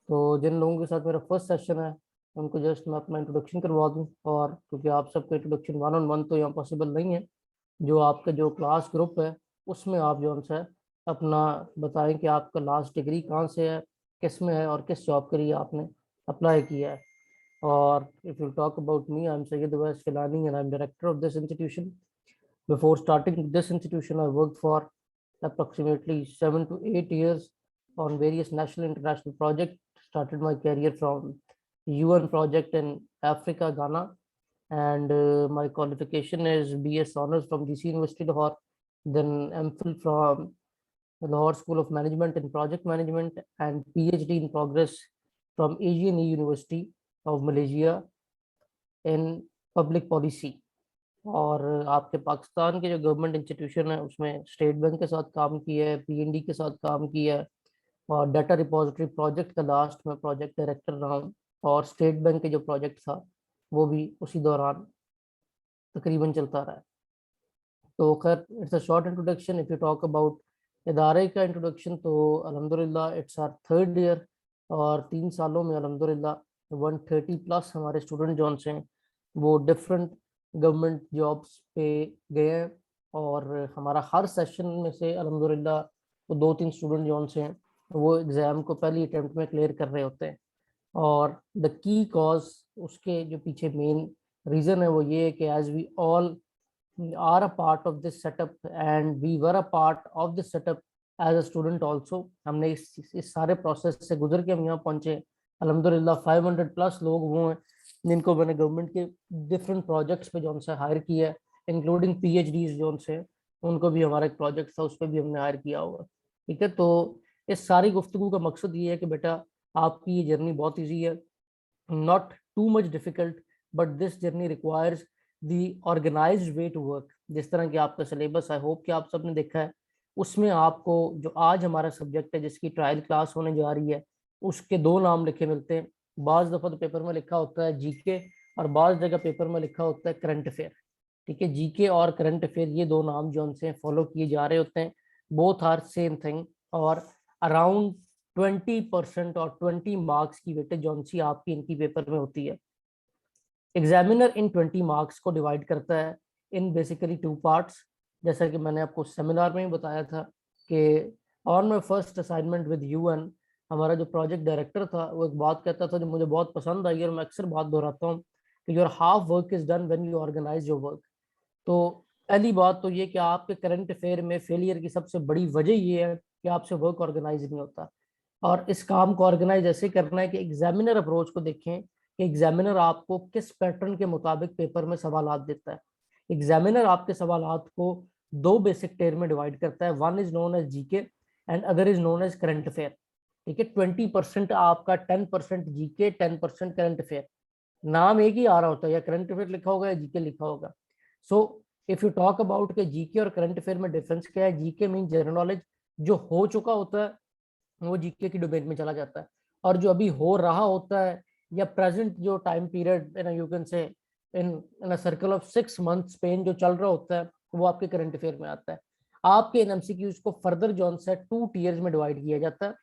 तो जिन लोगों के साथ मेरा फर्स्ट सेशन है उनको जस्ट मैं अपना इंट्रोडक्शन करवा दूं, और क्योंकि आप सबका इंट्रोडक्शन वन ऑन वन तो यहाँ पॉसिबल नहीं है, जो आपका जो क्लास ग्रुप है उसमें आप जो है अपना बताएं कि आपका लास्ट डिग्री कहाँ से है, किस में है और किस जॉब के लिए आपने अप्लाई किया है। और if you talk about me, I am Syed Uwais Kilani and I am director of this institution. Before starting this institution, I worked for approximately 7 to 8 years on various national and international projects. Started my career from UN project in Africa, Ghana, and my qualification is BS Honors from GC University Lahore, then MPhil from Lahore School of Management and Project Management, and PhD in progress from AGNE University of Malaysia in Public Policy। और आपके पाकिस्तान के जो government institution है उसमें state bank के साथ काम किया है, पीएनडी के साथ काम किया है, और डाटा रिपोजिटरी प्रोजेक्ट का लास्ट में प्रोजेक्ट डायरेक्टर रहा हूँ। और स्टेट बैंक के जो प्रोजेक्ट था वो भी उसी दौरान तकरीबन चलता रहा है। तो खैर, it's a short introduction. If you talk about इदारे का इंट्रोडक्शन, तो अल्हम्दुलिल्लाह इट्स आर थर्ड ईयर, और 3 सालों में अल्हम्दुलिल्लाह 130+ हमारे स्टूडेंट जो हैं वो डिफरेंट गवर्नमेंट जॉब्स पे गए हैं। और हमारा हर सेशन में से अल्हम्दुलिल्लाह वो 2-3 स्टूडेंट जो हैं वो एग्ज़ाम को पहली अटेम्प्ट में क्लियर कर रहे होते हैं। और द की कॉज, उसके जो पीछे मेन रीज़न है वो ये है कि as we all are a part of this setup and we were a part of this setup as a student also। हमने इस सारे प्रोसेस से गुजर के हम यहाँ पहुंचे। अल्हम्दुलिल्लाह 500+ लोग वो हैं जिनको मैंने गवर्नमेंट के डिफरेंट प्रोजेक्ट्स पे जो उनसे हायर किया है, इंक्लूडिंग PhDs जो उनसे, उनको भी हमारा एक प्रोजेक्ट था उस पर भी हमने हायर किया हुआ। ठीक है, तो इस सारी गुफ्तगू का मकसद ये है कि बेटा आपकी ये जर्नी बहुत ईजी है, not too much difficult, but this journey requires the organized way to work। जिस तरह की आपका सिलेबस आई होप कि आप सबने देखा है, उसमें आपको जो आज हमारा सब्जेक्ट है जिसकी ट्रायल क्लास होने जा रही है, उसके 2 नाम लिखे मिलते हैं। बाज़ दफ़ा तो पेपर में लिखा होता है जीके, और बाज़ जगह पेपर में लिखा होता है करंट अफेयर। ठीक है, जीके और करंट अफेयर ये 2 नाम जो उनसे फॉलो किए जा रहे होते हैं। बोथ आर सेम थिंग, और अराउंड 20% और 20 मार्क्स की वेटेज जौन सी आपकी इनकी पेपर में होती है। एग्जामिनर इन 20 मार्क्स को डिवाइड करता है इन बेसिकली 2 पार्ट्स। जैसा कि मैंने आपको सेमिनार में ही बताया था कि on my first assignment with UN, हमारा जो प्रोजेक्ट डायरेक्टर था वो एक बात कहता था जो मुझे बहुत पसंद आई और मैं अक्सर बात दोहराता हूँ कि your half work is done when you organise your work. तो पहली बात तो ये कि आपके करंट अफेयर में फेलियर की सबसे बड़ी वजह ये है कि आपसे वर्क ऑर्गेनाइज नहीं होता। और इस काम को ऑर्गेनाइज ऐसे करना है कि एग्जामिनर अप्रोच को देखें कि एग्जामिनर आपको किस पैटर्न के मुताबिक पेपर में सवाल देता है। एग्जामिनर आपके सवाल को 2 बेसिक टेयर में डिवाइड करता है। One is known as GK and other is known as current affair. ठीक है, 20% आपका, 10% जीके, 10% करंट अफेयर। नाम एक ही आ रहा होता है, या करंट अफेयर लिखा होगा या जीके लिखा होगा। So if you talk about के जीके और करंट अफेयर में डिफरेंस क्या है, जीके मीन जनरल नॉलेज, जो हो चुका होता है वो जीके की डोमेन में चला जाता है, और जो अभी हो रहा होता है या प्रेजेंट जो टाइम पीरियड यू कैन से इन इन a circle of 6 month Spain जो चल रहा होता है वो आपके करंट अफेयर में आता है। आपके इन एमसीक्यूज को फर्दर जो है 2 टीयर्स में डिवाइड किया जाता है।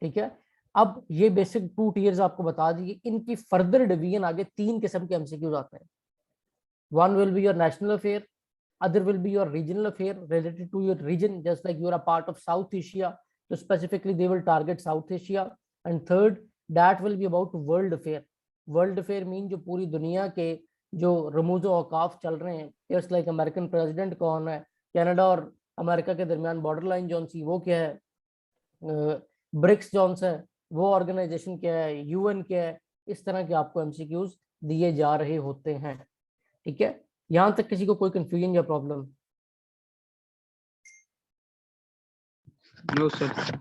ठीक है, अब ये बेसिक 2 टीयर्स आपको बता दिए, इनकी फर्दर डिवीजन आगे 3 किस्म के एमसीक्यूज आते हैं। One will be your national affair, other will be your regional affair related to your region, just like you are a part of South Asia, so specifically they will target South Asia। and third, that will be about world affair। world affair mean जो पूरी दुनिया के जो रमूज़ औकाफ चल रहे हैं, just like American president कौन है, कनाडा और अमेरिका के दरमियान बॉर्डर लाइन जौन सी वो क्या है, ब्रिक्स जौन सा है वो ऑर्गेनाइजेशन क्या है, यूएन क्या है। इस तरह के आपको एमसीक्यूज दिए जा रहे होते हैं। ठीक है, यहां तक किसी को कोई कंफ्यूजन या प्रॉब्लम? No sir.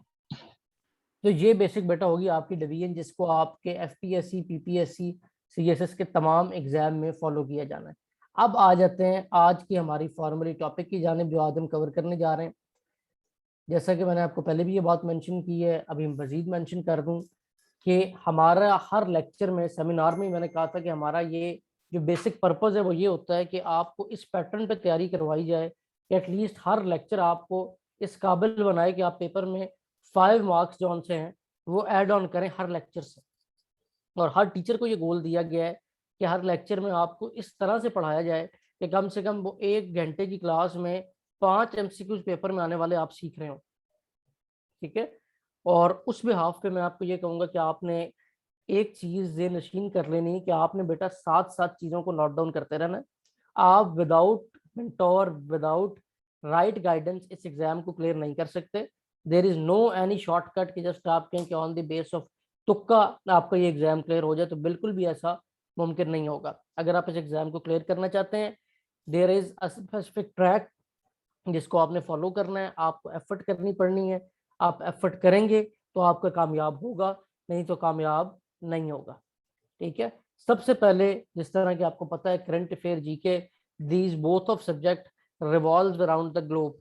तो ये बेसिक बेटा होगी आपकी डिवीजन, जिसको आपके एफपीएससी, पीपीएससी, सीएसएस के तमाम एग्जाम में फॉलो किया जाना है। अब आ जाते हैं आज की हमारी फॉर्मली टॉपिक की जानिब जो आज हम कवर करने जा रहे हैं। जैसा कि मैंने आपको पहले भी ये बात मेंशन की है, अभी मजीद मेंशन कर दूं कि हमारा हर लेक्चर में, सेमिनार में मैंने कहा था कि हमारा ये जो बेसिक पर्पस है वो ये होता है कि आपको इस पैटर्न पे तैयारी करवाई जाए कि एटलीस्ट हर लेक्चर आपको इस काबिल बनाए कि आप पेपर में 5 मार्क्स जो से हैं वो ऐड ऑन करें हर लेक्चर से। और हर टीचर को ये गोल दिया गया है कि हर लेक्चर में आपको इस तरह से पढ़ाया जाए कि कम से कम वो 1 घंटे की क्लास में 5 MCQs पेपर में आने वाले आप सीख रहे हो। ठीक है। और उस बिहाफ पे मैं आपको ये कहूंगा कि आपने एक चीज ये नशीन कर लेनी कि आपने बेटा साथ साथ चीजों को नोट डाउन करते रहना। आप without mentor, without right guidance इस एग्जाम को क्लियर नहीं कर सकते। There is no any shortcut कि जस्ट आप कहें कि ऑन द बेस ऑफ तुक्का आपका ये एग्जाम क्लियर हो जाए, तो बिल्कुल भी ऐसा मुमकिन नहीं होगा। अगर आप इस एग्जाम को क्लियर करना चाहते हैं, there is a specific track जिसको आपने फॉलो करना है, आपको एफर्ट करनी पड़नी है। आप एफर्ट करेंगे तो आपका कामयाब होगा, नहीं तो कामयाब नहीं होगा। ठीक है। सबसे पहले जिस तरह की आपको पता है current affair, GK, these both of subject revolve around the globe.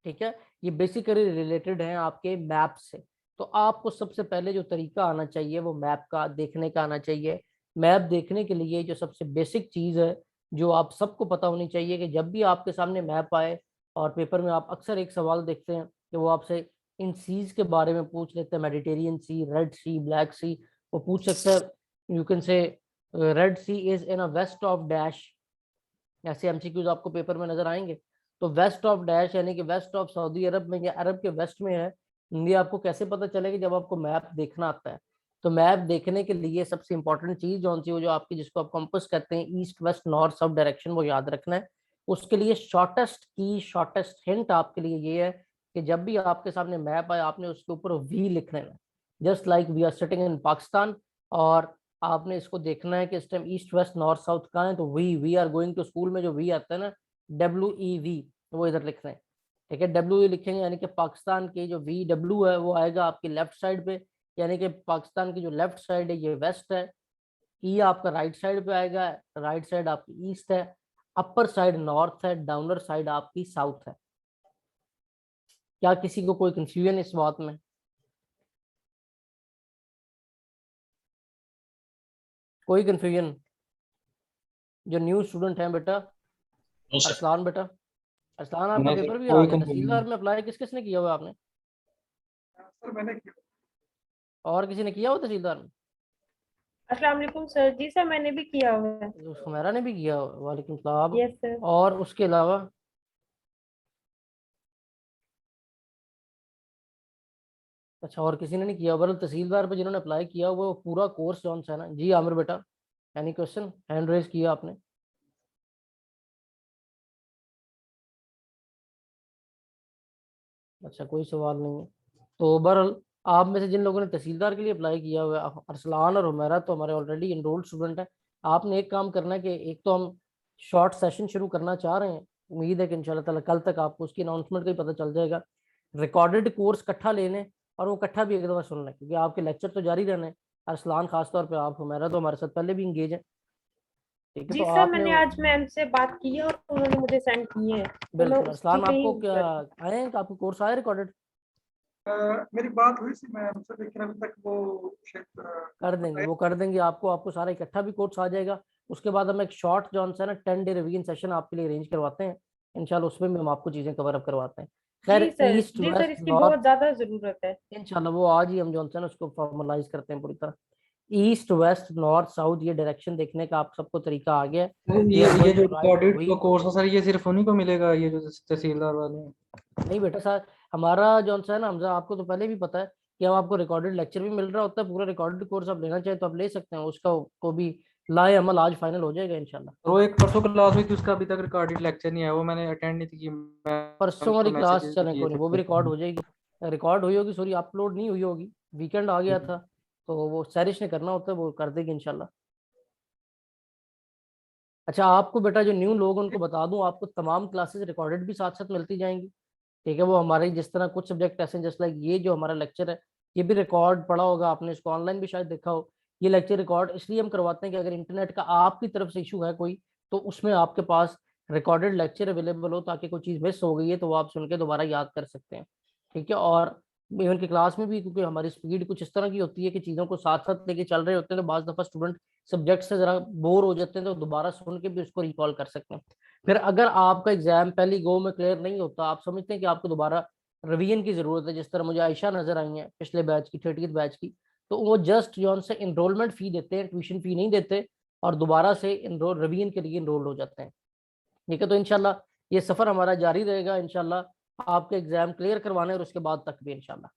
ठीक है। ये बेसिकली रिलेटेड है आपके मैप से। तो आपको सबसे पहले जो तरीका आना चाहिए वो मैप का देखने का आना चाहिए। मैप देखने के लिए जो सबसे बेसिक चीज़ है, जो आप सबको पता होनी चाहिए, कि जब भी आपके सामने मैप आए और पेपर में आप अक्सर एक सवाल देखते हैं कि वो आपसे इन सीज के बारे में पूछ लेते हैं, Mediterranean sea, red sea, black sea. वो पूछ सकते हैं, you can say red sea is in a west of dash. ऐसे एमसीक्यूज आपको पेपर में नजर आएंगे। तो वेस्ट ऑफ डैश यानी कि वेस्ट ऑफ सऊदी अरब में या अरब के वेस्ट में है, ये आपको कैसे पता चलेगा? जब आपको मैप देखना आता है। तो मैप देखने के लिए सबसे इंपॉर्टेंट चीज जो सी, वो जो आपकी, जिसको आप कंपास कहते हैं, east west north south direction, वो याद रखना है। उसके लिए शॉर्टेस्ट की, शॉर्टेस्ट हिंट आपके लिए ये है कि जब भी आपके सामने मैप आए, आपने उसके ऊपर वी लिखना है, just like we are sitting in Pakistan. और आपने इसको देखना है कि इस time east west north south कहाँ है। तो we are going to school में जो वी आता है ना, WEV, वो इधर लिखना है। ठीक है। WE लिखेंगे यानी कि पाकिस्तान की जो VW है वो आएगा आपकी लेफ्ट साइड पे, यानी कि पाकिस्तान की जो लेफ्ट साइड है ये वेस्ट है। ई आपका राइट साइड पे आएगा, राइट साइड आपकी ईस्ट है, अपर साइड नॉर्थ है, डाउनर साइड आपकी साउथ है। क्या किसी को कोई कंफ्यूजन इस बात में? कोई कंफ्यूजन? जो न्यू स्टूडेंट है बेटा, नो सर। अरसलान बेटा, अरसलान आपका नहीं सर, पेपर भी आ कोई गया, कंफ्यूजन तहसीलदार नहीं। में अप्लाई किस किसने किया हुआ आपने? सर मैंने किया। और किसी ने किया हुआ तहसीलदार में? अस्सलाम वालेकुम सर। जी सर, मैंने भी किया हुआ है। हुमैरा ने भी किया हुआ? वालेकुम सलाम। Yes sir. और उसके अलावा अच्छा, और किसी ने नहीं किया? बरल तहसीलदार पे जिन्होंने अप्लाई किया हुआ वो पूरा कोर्स जौन सा है ना। जी आमिर बेटा, एनी क्वेश्चन? हैंड रेज किया आपने? अच्छा, कोई सवाल नहीं है। तो बहरहाल आप में से जिन लोगों ने तहसीलदार के लिए अप्लाई किया हुआ है, अरसलान और हुमैरा तो हमारे ऑलरेडी इनरोल्ड स्टूडेंट है। आपने एक काम करना है कि एक तो हम शॉर्ट सेशन शुरू करना चाह रहे हैं, उम्मीद है कि इंशाल्लाह ताला कल तक आपको उसकी अनाउंसमेंट का ही पता चल जाएगा। रिकॉर्डेड कोर्स इकट्ठा ले लें और वो इकट्ठा भी एक दफ़ा सुन लें, क्योंकि आपके लेक्चर तो जारी रहने हैं। अरसलान खासतौर पर, आप हुमैरा तो हमारे साथ पहले भी इंगेज है। ठीक है। जी तो सर, आपने मैंने आज मैम से बात की है और उन्होंने मुझे सेंड किए हैं, तो मैं बिल्कुल उसी अरसलान, पे ही आपको क्या कर। आए हैं कि आपको कोर्स आया रिकॉर्डेड? मेरी बात हुई थी मैम से, लेकिन अभी तक वो शायद कर देंगे, वो कर देंगे आपको। आपको सारा इकट्ठा भी कोर्स आ जाएगा। उसके बाद हम एक शॉर्ट जो है ना 10 डे रिवीजन सेशन आपके लिए अरेंज करवाते हैं इंशाल्लाह। उसमें भी हम आपको चीज़ें कवर अप करवाते हैं। जी खैर, सर, ईस्ट जी सर, वेस्ट इसकी नॉर्थ बहुत ज्यादा जरूरत है। इंशाल्लाह वो आज ही हम जो है ना उसको फॉर्मलाइज करते हैं पूरी तरह। ईस्ट वेस्ट नॉर्थ साउथ ये डायरेक्शन देखने का आप सबको तरीका आ गया है। सर, वी आर ये गोइंग जो टू राइट रिकॉर्डेड वी। का कोर्स है सर, ये सिर्फ उन्हीं को मिलेगा, ये जो तहसीलदार वाले हैं? नहीं बेटा सर, हमारा जो है ना हमजा, आपको तो पहले भी पता है कि हम आपको रिकॉर्डेड लेक्चर भी मिल रहा होता है। पूरा रिकॉर्डेड कोर्स आप लेना चाहें तो आप ले सकते हैं। उसका को भी लाए अमल आज फाइनल हो जाएगा इंशाल्लाह। और वो एक परसों क्लास हुई थी, उसका अभी तक रिकॉर्डेड लेक्चर नहीं आया, वो मैंने अटेंड नहीं की। परसों मैम को वाली क्लास मैसेजेस भी चले, किए कोई नहीं, वो भी थे। रिकॉर्ड हो जाएगी। रिकॉर्ड हुई होगी, सॉरी अपलोड नहीं हुई होगी, वीकेंड आ गया था। तो वो सैरिश ने करना होता है, वो कर देगी इंशाल्लाह। अच्छा, आपको बेटा जो न्यू लोग उनको बता दूं, आपको तमाम क्लासेस रिकॉर्डेड भी साथ साथ मिलती जाएंगी। ठीक है। वो हमारे जिस तरह कुछ सब्जेक्ट ऐसे हैं, जस्ट लाइक ये जो हमारा लेक्चर है, ये भी रिकॉर्ड पढ़ा होगा आपने, इसको ऑनलाइन भी शायद देखा हो। ये लेक्चर रिकॉर्ड इसलिए हम करवाते हैं कि अगर इंटरनेट का आपकी तरफ से इशू है कोई, तो उसमें आपके पास रिकॉर्डेड लेक्चर अवेलेबल हो, ताकि कोई चीज़ मिस हो गई है तो वो आप सुन के दोबारा याद कर सकते हैं। ठीक है। और इवन की क्लास में भी, क्योंकि हमारी स्पीड कुछ इस तरह की होती है कि चीज़ों को साथ साथ लेके चल रहे होते हैं, तो बाज़ दफ़ा स्टूडेंट सब्जेक्ट से ज़रा बोर हो जाते हैं, तो दोबारा सुन के भी उसको रिकॉल कर सकते हैं। फिर अगर आपका एग्जाम पहली गो में क्लियर नहीं होता, आप समझते हैं कि आपको दोबारा रिवीजन की ज़रूरत है, जिस तरह मुझे आयशा नज़र आई है पिछले बैच की 30th बैच की, तो वो जस्ट जो उनसे इनरोलमेंट फ़ी देते हैं, ट्यूशन फ़ी नहीं देते, और दोबारा से इनरोल रिवीजन के लिए इनरोल हो जाते हैं। ठीक है, तो इंशाल्लाह ये सफ़र हमारा जारी रहेगा, इंशाल्लाह आपके एग्ज़ाम क्लियर करवाने और उसके बाद तक भी इंशाल्लाह।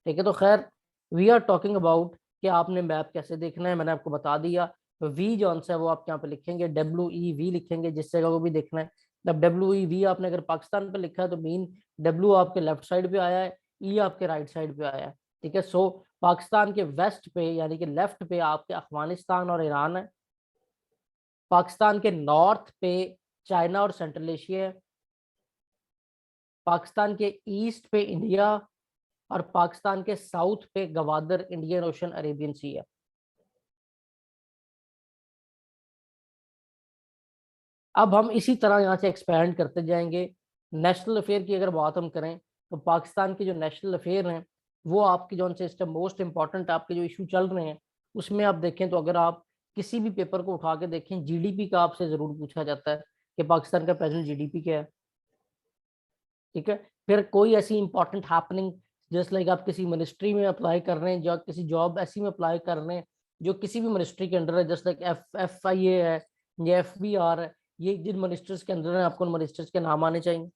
ठीक है, तो खैर वी आर टॉकिंग अबाउट कि आपने मैप कैसे देखना है, मैंने आपको बता दिया। वी जो आंसर है वो आप यहाँ पे लिखेंगे, WEV लिखेंगे जिस जगह को भी देखना है। जब WEV आपने अगर पाकिस्तान पे लिखा है तो मीन W आपके लेफ्ट साइड पे आया है, E आपके राइट साइड पे आया है। ठीक है, सो पाकिस्तान के वेस्ट पे यानी कि लेफ्ट पे आपके अफगानिस्तान और ईरान है, पाकिस्तान के नॉर्थ पे चाइना और सेंट्रल एशिया है, पाकिस्तान के ईस्ट पे इंडिया, और पाकिस्तान के साउथ पे गवादर इंडियन ओशन अरेबियन सी है। अब हम इसी तरह यहाँ से एक्सपैंड करते जाएंगे। नेशनल अफेयर की अगर बात हम करें तो पाकिस्तान के जो नेशनल अफेयर हैं वो आपके जो उनसे सिस्टम मोस्ट इंपॉर्टेंट आपके जो इशू चल रहे हैं उसमें आप देखें तो अगर आप किसी भी पेपर को उठा के देखें GDP का आपसे ज़रूर पूछा जाता है कि पाकिस्तान का प्रेजेंट GDP क्या है। ठीक है, फिर कोई ऐसी इंपॉर्टेंट हैपनिंग जैसे लाइक आप किसी मिनिस्ट्री में अप्लाई कर रहे हैं, जो किसी जॉब ऐसी में अप्लाई कर रहे हैं जो किसी भी मिनिस्ट्री के अंडर है, जैसे लाइक FIA है या FBR है, ये जिन मिनिस्टर्स के अंदर है आपको उन मिनिस्टर्स के नाम आने चाहिए।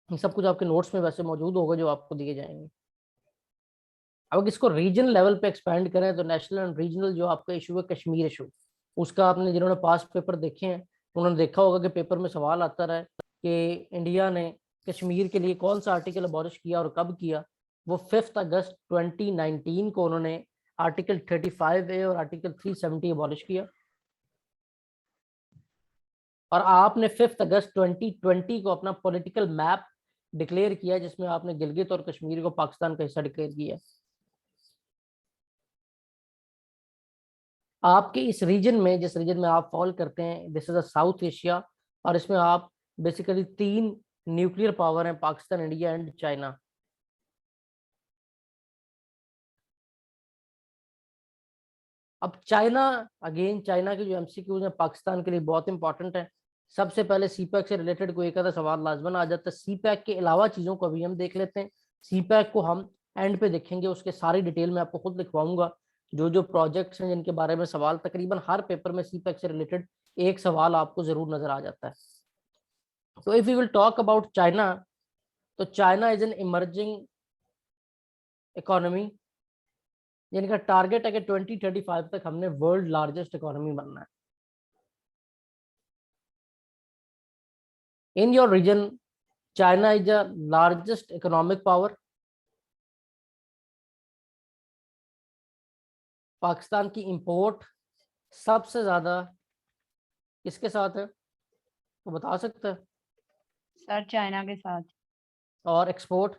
ये सब कुछ आपके नोट्स में वैसे मौजूद होगा जो आपको दिए जाएंगे। अब इसको रीजनल लेवल पे एक्सपैंड करें तो नेशनल एंड रीजनल जो आपका इशू है कश्मीर इशू, उसका आपने जिन्होंने पास पेपर देखे हैं उन्होंने देखा होगा कि पेपर में सवाल आता रहा है कि इंडिया ने कश्मीर के लिए कौन सा आर्टिकल अबॉलिश किया और कब किया। वो 5 अगस्त 2019 को उन्होंने आर्टिकल 35A और आर्टिकल 370 अबॉलिश किया, और आपने 5 अगस्त 2020 को अपना पॉलिटिकल मैप डिक्लेयर किया जिसमें आपने गिलगित और कश्मीर को पाकिस्तान का हिस्सा डिक्लेयर किया। आपके इस रीजन में जिस रीजन में आप फॉल करते हैं this is a south Asia, और इसमें आप बेसिकली 3 न्यूक्लियर पावर हैं, पाकिस्तान, इंडिया एंड चाइना। अब चाइना, अगेन चाइना के जो MCQs हैं पाकिस्तान के लिए बहुत इंपॉर्टेंट है। सबसे पहले CPEC से रिलेटेड कोई एक आधा सवाल लाजमन आ जाता है। CPEC के अलावा चीज़ों को अभी हम देख लेते हैं, CPEC को हम एंड पे देखेंगे, उसके सारी डिटेल में आपको खुद लिखवाऊंगा। जो जो प्रोजेक्ट्स हैं जिनके बारे में सवाल तकरीबन हर पेपर में CPEC से रिलेटेड एक सवाल आपको जरूर नजर आ जाता है। तो if you will talk about China, तो China is an emerging economy जिनका टारगेट है कि 2035 तक हमने वर्ल्ड लार्जेस्ट इकोनॉमी बनना है। In your region, China is the largest economic power. Pakistan की इंपोर्ट सबसे ज्यादा किसके साथ है वो बता सकता है? सर चाइना के साथ। और एक्सपोर्ट?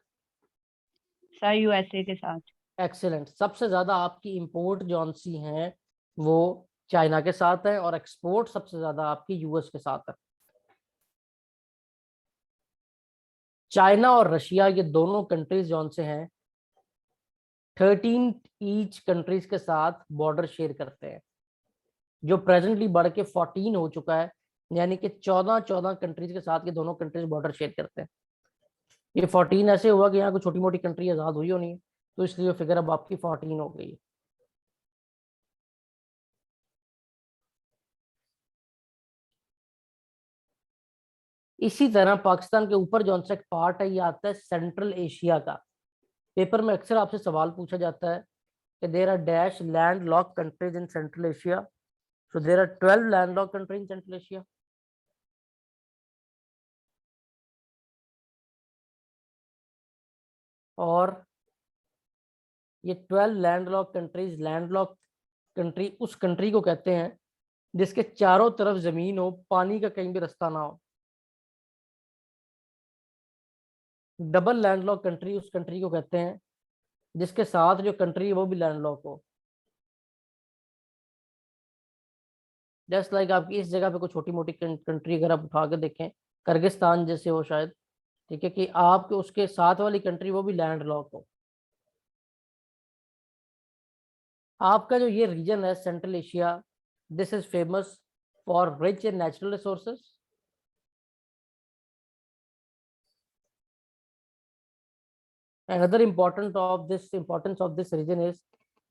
सर USA के साथ। एक्सीलेंट, सबसे ज्यादा आपकी इंपोर्ट जौन सी हैं वो चाइना के साथ है और एक्सपोर्ट सबसे ज्यादा आपकी US के साथ है। चाइना और रशिया ये दोनों कंट्रीज जौन से हैं 13 ईच कंट्रीज के साथ बॉर्डर शेयर करते हैं, जो प्रेजेंटली बढ़ के 14 हो चुका है, यानी कि 14 कंट्रीज के साथ ये दोनों कंट्रीज बॉर्डर शेयर करते हैं। ये 14 ऐसे हुआ कि यहाँ कोई छोटी मोटी कंट्री आज़ाद हुई होनी है, तो इसलिए फिगर अब आपकी 14 हो गई है। इसी तरह पाकिस्तान के ऊपर जो सा एक पार्ट है ये आता है सेंट्रल एशिया का। पेपर में अक्सर आपसे सवाल पूछा जाता है कि there are dash land lock countries in central Asia, so there are 12 land lock country in central Asia. और ये 12 लैंडलॉक कंट्रीज, लैंडलॉक कंट्री उस कंट्री को कहते हैं जिसके चारों तरफ जमीन हो, पानी का कहीं भी रास्ता ना हो। डबल लैंडलॉक कंट्री उस कंट्री को कहते हैं जिसके साथ जो कंट्री है वो भी लैंडलॉक हो। जस्ट लाइक आपकी इस जगह पे कोई छोटी मोटी कंट्री अगर आप उठा के देखें, किर्गिस्तान जैसे हो शायद, ठीक है, कि आपके उसके साथ वाली कंट्री वो भी लैंडलॉक हो। आपका जो ये रीजन है central Asia, this is famous for rich in natural resources, Another importance of this region is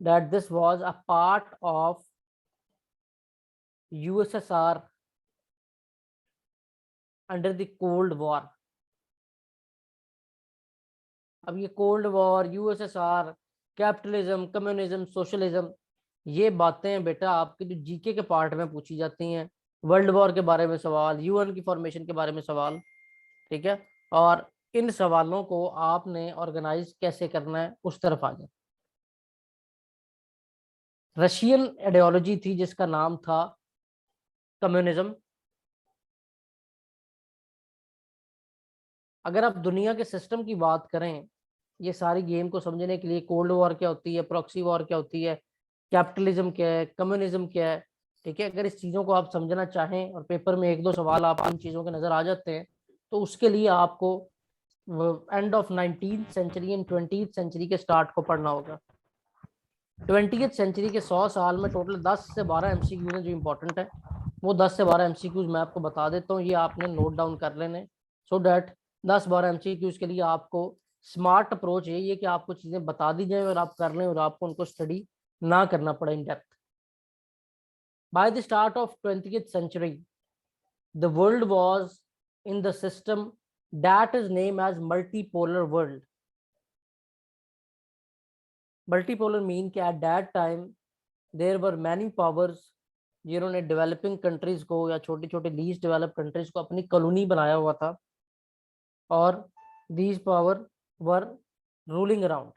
that this was a part of USSR under the Cold War. अब ये cold war, USSR, capitalism, communism, socialism, ये बातें बेटा आपके जो GK के part में पूछी जाती हैं। वर्ल्ड वॉर के बारे में सवाल, यूएन की फॉर्मेशन के बारे में सवाल, ठीक है। और इन सवालों को आपने ऑर्गेनाइज कैसे करना है उस तरफ आ जाए। रशियन आइडियोलॉजी थी जिसका नाम था कम्युनिज्म। अगर आप दुनिया के सिस्टम की बात करें, ये सारी गेम को समझने के लिए, कोल्ड वॉर क्या होती है, प्रॉक्सी वॉर क्या होती है, कैपिटलिज्म क्या है, कम्युनिज्म क्या है, ठीक है। अगर इस चीज़ों को आप समझना चाहें और पेपर में एक दो सवाल आप इन चीज़ों के नज़र आ जाते हैं, तो उसके लिए आपको end of 19th century end 20th century के स्टार्ट को पढ़ना होगा। 20th सेंचुरी के 100 साल में टोटल 10 से 12 MCQ हैं जो इम्पोर्टेंट है। वो 10 से 12 MCQs मैं आपको बता देता हूँ, ये आपने नोट डाउन कर लेने, सो डैट 10-12 MCQs के लिए आपको स्मार्ट अप्रोच यही है कि आपको चीज़ें बता दी जाए और आप कर लें और आपको उनको स्टडी ना करना पड़े in depth. By the start of 20th century, the world was in the system that is named as multipolar world. Multipolar mean कि at that time there were many powers जिन्होंने डेवलपिंग कंट्रीज को या छोटी छोटी least develop countries को अपनी colony बनाया हुआ था, और these power were ruling around,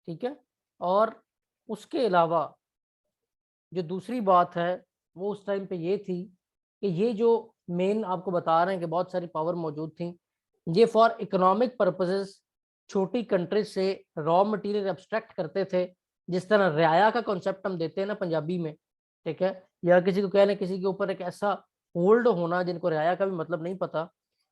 ठीक है। और उसके अलावा जो दूसरी बात है वो उस टाइम पे ये थी कि ये जो मेन आपको बता रहे हैं कि बहुत सारी पावर मौजूद थी, ये फॉर इकोनॉमिक पर्पसेस छोटी कंट्रीज से रॉ मटेरियल एब्स्ट्रैक्ट करते थे। जिस तरह रियाया का कॉन्सेप्ट हम देते हैं ना पंजाबी में, ठीक है, या किसी को कहने किसी के ऊपर एक ऐसा होल्ड होना जिनको रियाया का भी मतलब नहीं पता,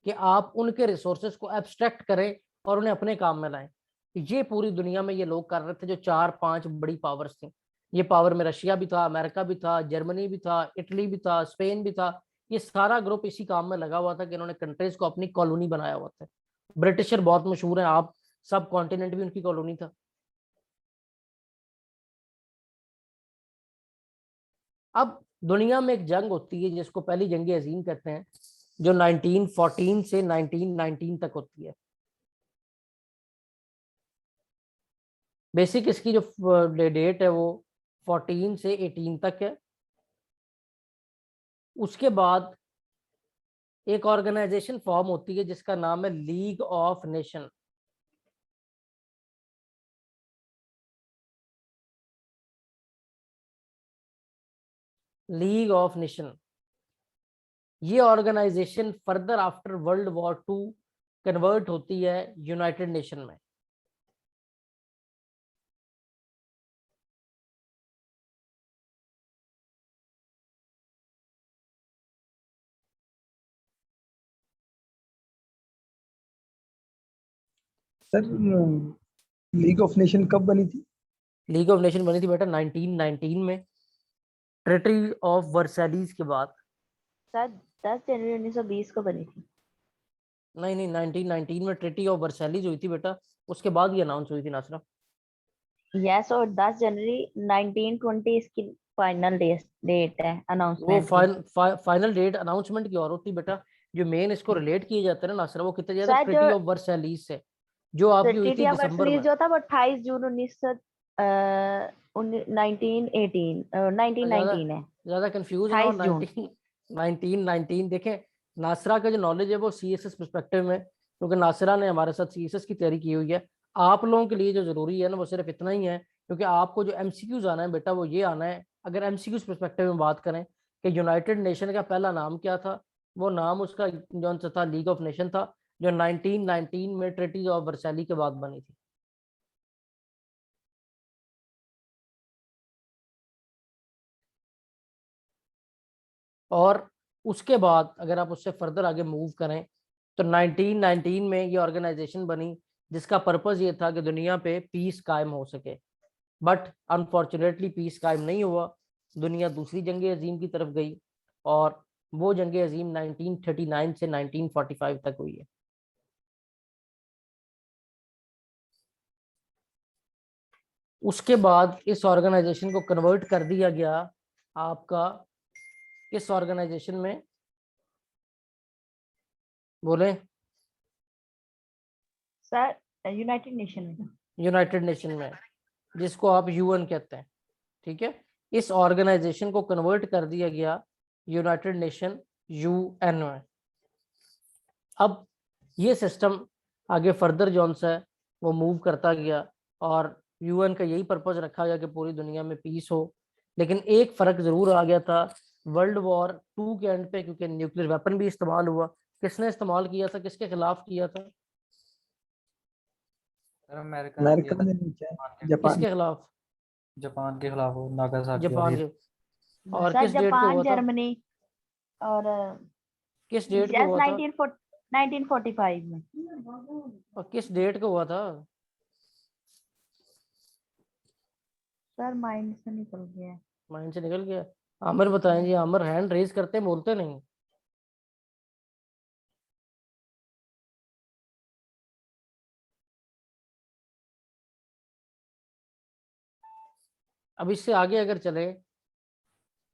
कि आप उनके रिसोर्सेज को एब्स्ट्रैक्ट करें और उन्हें अपने काम में लाएं। ये पूरी दुनिया में ये लोग कर रहे थे, जो 4-5 बड़ी पावर्स थी। ये पावर में रशिया भी था, अमेरिका भी था, जर्मनी भी था, इटली भी था, स्पेन भी था। ये सारा ग्रुप इसी काम में लगा हुआ था कि इन्होंने कंट्रीज को अपनी कॉलोनी बनाया हुआ था। ब्रिटिशर बहुत मशहूर है, आप सब कॉन्टिनेंट भी उनकी कॉलोनी था। अब दुनिया में एक जंग होती है जिसको पहली जंग अजीम कहते हैं, जो 1914 से 1919 तक होती है। बेसिक इसकी जो डेट है वो 14 से 18 तक है। उसके बाद एक ऑर्गेनाइजेशन फॉर्म होती है जिसका नाम है League of Nation. League of Nation ये organisation further after World War 2 convert होती है यूनाइटेड नेशन में। सर लीग ऑफ नेशन कब बनी थी? लीग ऑफ नेशन बनी थी बेटा 1919 में, ट्रीटी ऑफ वर्साइलीज के बाद। सर 10 जनवरी 1920 को बनी थी। नहीं 1919 में ट्रीटी ऑफ वर्साइलीज हुई थी बेटा, उसके बाद ही अनाउंस हुई थी नासरा। यस, और 10 जनवरी 1920 इसकी फाइनल डेट है वो अनाउंसमेंट। फाइनल डेट अनाउंसमेंट की और होती बेटा, जो मेन इसको रिलेट किए जाते हैं ना नासरा, वो कितने ज्यादा शायद ट्रीटी ऑफ वर्साइलीज से, जो आपकी हुई ट्रीटी थी ऑफ दिसंबर वर्साइलीज में। जो था वो 28 जून 1919 है। ज्यादा कंफ्यूज ना हो। 1919 देखें, नासरा का जो नॉलेज है वो सीएसएस पर्सपेक्टिव में, क्योंकि नासरा ने हमारे साथ सीएसएस की तैयारी की हुई है। आप लोगों के लिए जो जरूरी है ना वो सिर्फ इतना ही है, क्योंकि आपको जो एमसीक्यूज आना है बेटा वो ये आना है। अगर एमसीक्यूज पर्सपेक्टिव में बात करें कि यूनाइटेड नेशन का पहला नाम क्या था, वो नाम उसका जो था लीग ऑफ नेशन था, जो 1919 में ट्रीटी ऑफ वर्साइली के बाद बनी थी। और उसके बाद अगर आप उससे फर्दर आगे मूव करें तो 1919 में ये ऑर्गेनाइजेशन बनी जिसका पर्पस ये था कि दुनिया पे पीस कायम हो सके। बट अनफॉर्चुनेटली पीस कायम नहीं हुआ, दुनिया दूसरी जंग अजीम की तरफ गई, और वो जंग अजीम 1939 से 1945 तक हुई है। उसके बाद इस ऑर्गेनाइजेशन को कन्वर्ट कर दिया गया आपका इस ऑर्गेनाइजेशन में, बोले सर यूनाइटेड नेशन में। यूनाइटेड नेशन में, जिसको आप यूएन कहते हैं। ठीक है, इस ऑर्गेनाइजेशन को कन्वर्ट कर दिया गया यूनाइटेड नेशन यूएन में। अब ये सिस्टम आगे फर्दर जोन सा है वो मूव करता गया और यूएन का यही पर्पज रखा गया कि पूरी दुनिया में पीस हो। लेकिन एक फर्क जरूर आ गया था वर्ल्ड वॉर 2 के एंड पे, क्योंकि न्यूक्लियर वेपन भी इस्तेमाल हुआ। किसने इस्तेमाल किया था, किसके खिलाफ किया था? सर अमेरिका अमेरिका ने नहीं किया, जापान। किसके खिलाफ? जापान के खिलाफ हो, नागासाकी और जापान हिरोशिमा। के। और सर किस डेट को जापान हुआ था? जर्मनी और किस डेट को यस हुआ था? 1945 में। और किस डेट को हुआ था? सर माइंड से निकल गया है। माइंड से निकल गया। आमिर बताएं जी, आमिर हैंड रेज करते हैं, बोलते नहीं। अब इससे आगे अगर चले,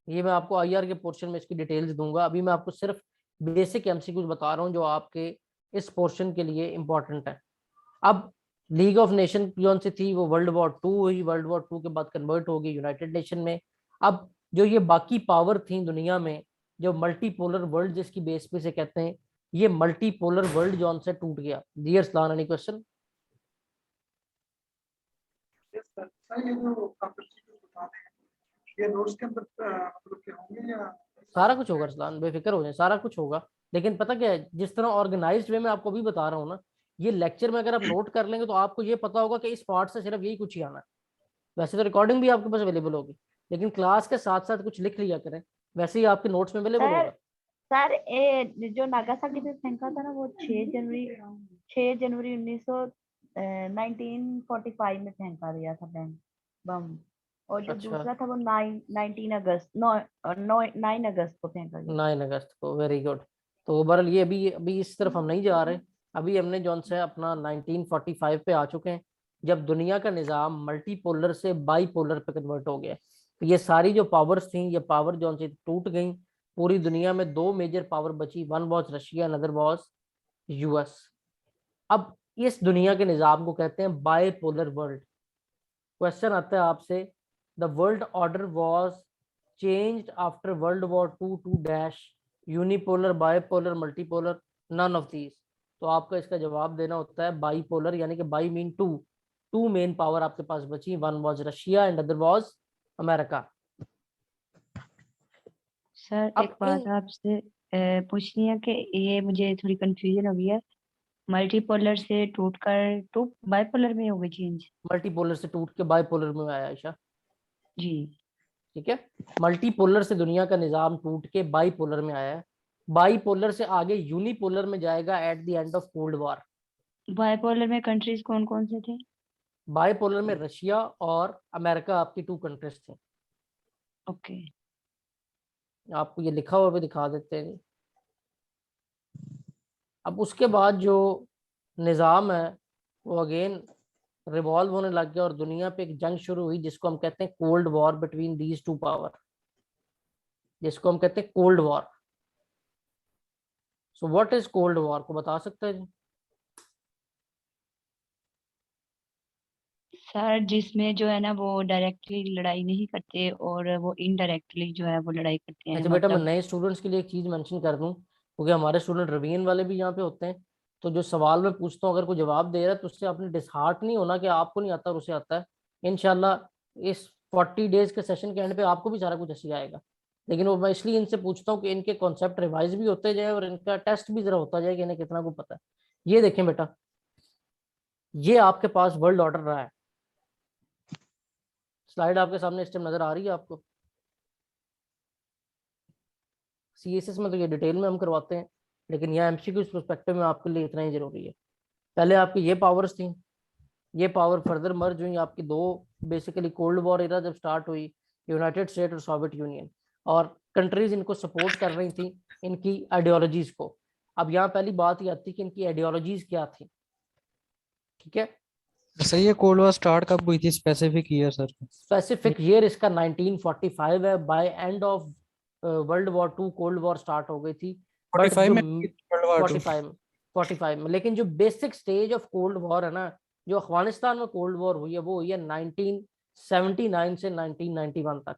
ये मैं आपको आईआर के पोर्शन में इसकी डिटेल्स दूंगा। अभी मैं आपको सिर्फ बेसिक एमसीक्यूज बता रहा हूँ जो आपके इस पोर्शन के लिए इंपॉर्टेंट है। अब लीग ऑफ नेशन कौन सी थी? वो वर्ल्ड वॉर 2 हुई। वर्ल्ड वॉर 2 के बाद कन्वर्ट हो गई यूनाइटेड नेशन में। अब जो ये बाकी पावर थी दुनिया में, जो मल्टीपोलर वर्ल्ड जिसकी बेस पे से कहते हैं, ये मल्टीपोलर वर्ल्ड जॉन से टूट गया। Dear Salan, any question? Yes sir. Sir ये जो आप प्रोसीजर बता रहे हैं, ये नोट्स के अंदर मतलब के होंगे या सारा कुछ होगा सलान, बेफिक्र हो जाए, सारा कुछ होगा। लेकिन पता क्या है, जिस तरह ऑर्गेनाइज्ड वे में आपको अभी बता रहा हूँ ना, ये लेक्चर में अगर आप नोट कर लेंगे तो आपको ये पता होगा कि इस पार्ट से सिर्फ यही कुछ ही आना है। वैसे तो रिकॉर्डिंग भी आपके पास अवेलेबल होगी, लेकिन क्लास के साथ साथ कुछ लिख लिया करें, वैसे ही आपके नोट्स में अवेलेबल सर होगा। सर जो नागासाकी पे फेंका था ना, वो 6 जनवरी 1945 में फेंका दिया था बम। और जो अच्छा, दूसरा था वो 9 अगस्त को फेंका गया। 9 अगस्त को। Very good. तो ओवरऑल ये अभी इस तरफ हम नहीं जा रहे। अभी हमने जौन से अपना 1945 पे आ चुके हैं, जब दुनिया का निज़ाम मल्टीपोलर से बाईपोलर पे कन्वर्ट हो गया। तो ये सारी जो पावर्स थी, ये पावर जौन से टूट गई। पूरी दुनिया में 2 मेजर पावर बची, one was Russia, another was US. अब इस दुनिया के निज़ाम को कहते हैं बाईपोलर वर्ल्ड। क्वेश्चन आता है आपसे, the world order was changed after World War II to dash unipolar, bipolar, multipolar, none of these। तो आपका इसका जवाब देना होता है बाईपोलर, यानी कि bi mean two main power आपके पास बची। One was Russia and other was America. Sir अब एक बात आपसे पूछनी है कि ये मुझे थोड़ी कंफ्यूजन हो गई है। मल्टीपोलर से टूट बाइपोलर में हो गई चेंज। मल्टीपोलर से टूट के बाईपोलर में आया आयशा। जी ठीक है, मल्टीपोलर से दुनिया का निजाम टूट के बाईपोलर में आया है। बाईपोलर से आगे यूनिपोलर में जाएगा at the end of cold war. Bipolar में कंट्रीज कौन कौन से थे? बाईपोलर में रशिया और अमेरिका आपकी 2 कंट्रीज थे। ओके आपको ये लिखा हुआ भी दिखा देते हैं। अब उसके बाद जो निज़ाम है वो अगेन रिवॉल्व होने लग गया और दुनिया पे एक जंग शुरू हुई जिसको हम कहते हैं cold war between these 2 power, जिसको हम कहते हैं cold war. So what is cold war, को बता सकते हैं? सर जिसमें जो है ना वो डायरेक्टली लड़ाई नहीं करते और वो इनडायरेक्टली जो है वो लड़ाई करते हैं। अच्छा बेटा, मैं मतलब नए स्टूडेंट्स के लिए एक चीज़ मेंशन कर दूं, क्योंकि हमारे स्टूडेंट रवीन वाले भी यहाँ पे होते हैं। तो जो सवाल मैं पूछता हूँ अगर कोई जवाब दे रहा है तो उससे आपने डिसहार्ट नहीं होना कि आपको नहीं आता और उसे आता है। इंशाल्लाह इस 40 डेज के सेशन के एंड पे आपको भी सारा कुछ ऐसे आएगा। लेकिन वो मैं इसलिए इनसे पूछता हूँ कि इनके कॉन्सेप्ट रिवाइज भी होते जाए और इनका टेस्ट भी जरा होता जाए कि इन्हें कितना कुछ पता है। ये देखें बेटा, ये आपके पास वर्ल्ड ऑर्डर रहा है। स्लाइड आपके सामने इस टाइम नजर आ रही है आपको? सीएसएस में तो ये डिटेल में हम करवाते हैं, लेकिन यहाँ एमसीक्यू पर्सपेक्टिव में आपके लिए इतना ही जरूरी है। पहले आपकी ये पावर्स थी, ये पावर फर्दर मर्ज हुई। आपकी 2 बेसिकली कोल्ड वॉर एरा जब स्टार्ट हुई, यूनाइटेड स्टेट और सोवियत यूनियन, और कंट्रीज इनको सपोर्ट कर रही थी इनकी आइडियोलॉजीज को। अब यहाँ पहली बात ये आती है कि इनकी आइडियोलॉजीज क्या थी। ठीक है, सही है। कोल्ड वॉर स्टार्ट कब हुई थी, specific year sir? Specific year इसका 1945 है। By end of world war two cold war start हो गई थी। बट 45 जो में वर्ल्ड वॉर टू। 45 में लेकिन जो basic stage of cold war है ना, जो अफगानिस्तान में कोल्ड वॉर हुई है वो हुई है 1979 से 1991 तक।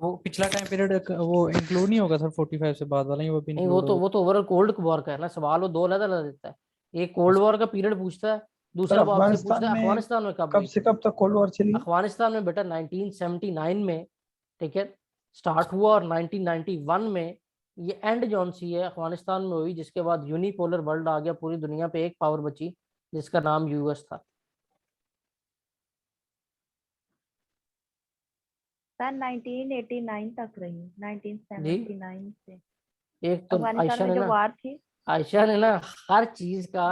वो पिछला टाइम पीरियड वो इंक्लूड नहीं होगा सर 45 से बाद वाला ही, वो भी नहीं, इंक्लूड होगा? वो तो ओवरऑल कोल्ड वॉर का है ना सवाल, वो दो अलग अलग देता है। एक कोल्ड वॉर का पीरियड पूछता है, सर दूसरा वो आपसे अफगानिस्तान पूछता है में अफगानिस्तान में कब कब हुई से थी। कब तक कोल्ड वॉर चली? अफगानिस्तान में बेटा 1979 में, ठीक है, स्टार्ट हुआ, और 1991 में ये एंड जौन सी है अफगानिस्तान में हुई, जिसके बाद यूनिपोलर वर्ल्ड आ गया, पूरी दुनिया पे एक पावर बची जिसका नाम यूएस था। सर 1989 तक रही, जी 1979 से एक तो अफगानिस्तान आयशा में ने जो ना, वार थी। आयशा ने ना हर चीज का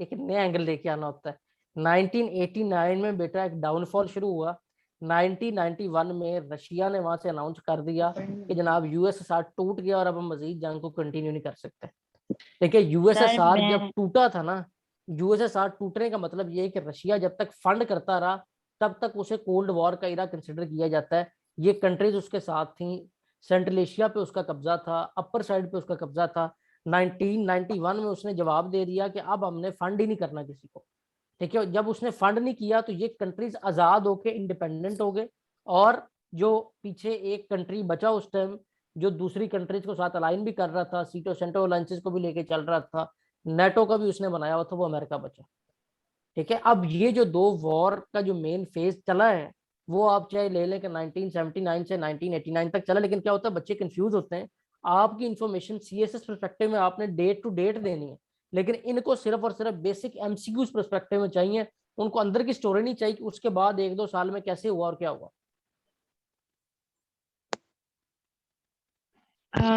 एक नया एंगल लेके आना होता है। 1989 में बेटा एक डाउनफॉल शुरू हुआ। 1991 में रशिया ने वहां से अनाउंस कर दिया कि जनाब यूएसएसआर टूट गया और अब हम मजीद जंग को कंटिन्यू नहीं कर सकते। देखिए सर यूएसएसआर जब मैं टूटा था ना, यूएसएसआर टूटने का मतलब ये है कि रशिया जब तक फंड करता रहा तब तक उसे कोल्ड वॉर का इरा कंसिडर किया जाता है। ये कंट्रीज उसके साथ थी, सेंट्रल एशिया पे उसका कब्जा था, अपर साइड पे उसका कब्जा था। 1991 में उसने जवाब दे दिया कि अब हमने फंड ही नहीं करना किसी को। ठीक है, जब उसने फंड नहीं किया तो ये कंट्रीज आजाद होके इंडिपेंडेंट हो गए, और जो पीछे एक कंट्री बचा उस टाइम, जो दूसरी कंट्रीज को साथ अलाइन भी कर रहा था, सीटो सेंटो अलायंसेस को भी लेके चल रहा था, नेटो का भी उसने बनाया हुआ था, वो अमेरिका बचा। ठीक है, अब ये जो दो वॉर का जो मेन फेज चला है, वो आप चाहे ले लें कि 1979 से 1989 तक चला, लेकिन क्या होता है बच्चे कंफ्यूज होते हैं। आपकी इंफॉर्मेशन सीएसएस परस्पेक्टिव में आपने डेट टू डेट देनी है, लेकिन इनको सिर्फ और सिर्फ बेसिक एमसीक्यूज परस्पेक्टिव में चाहिए। उनको अंदर की स्टोरी नहीं चाहिए कि उसके बाद एक दो साल में कैसे हुआ और क्या हुआ।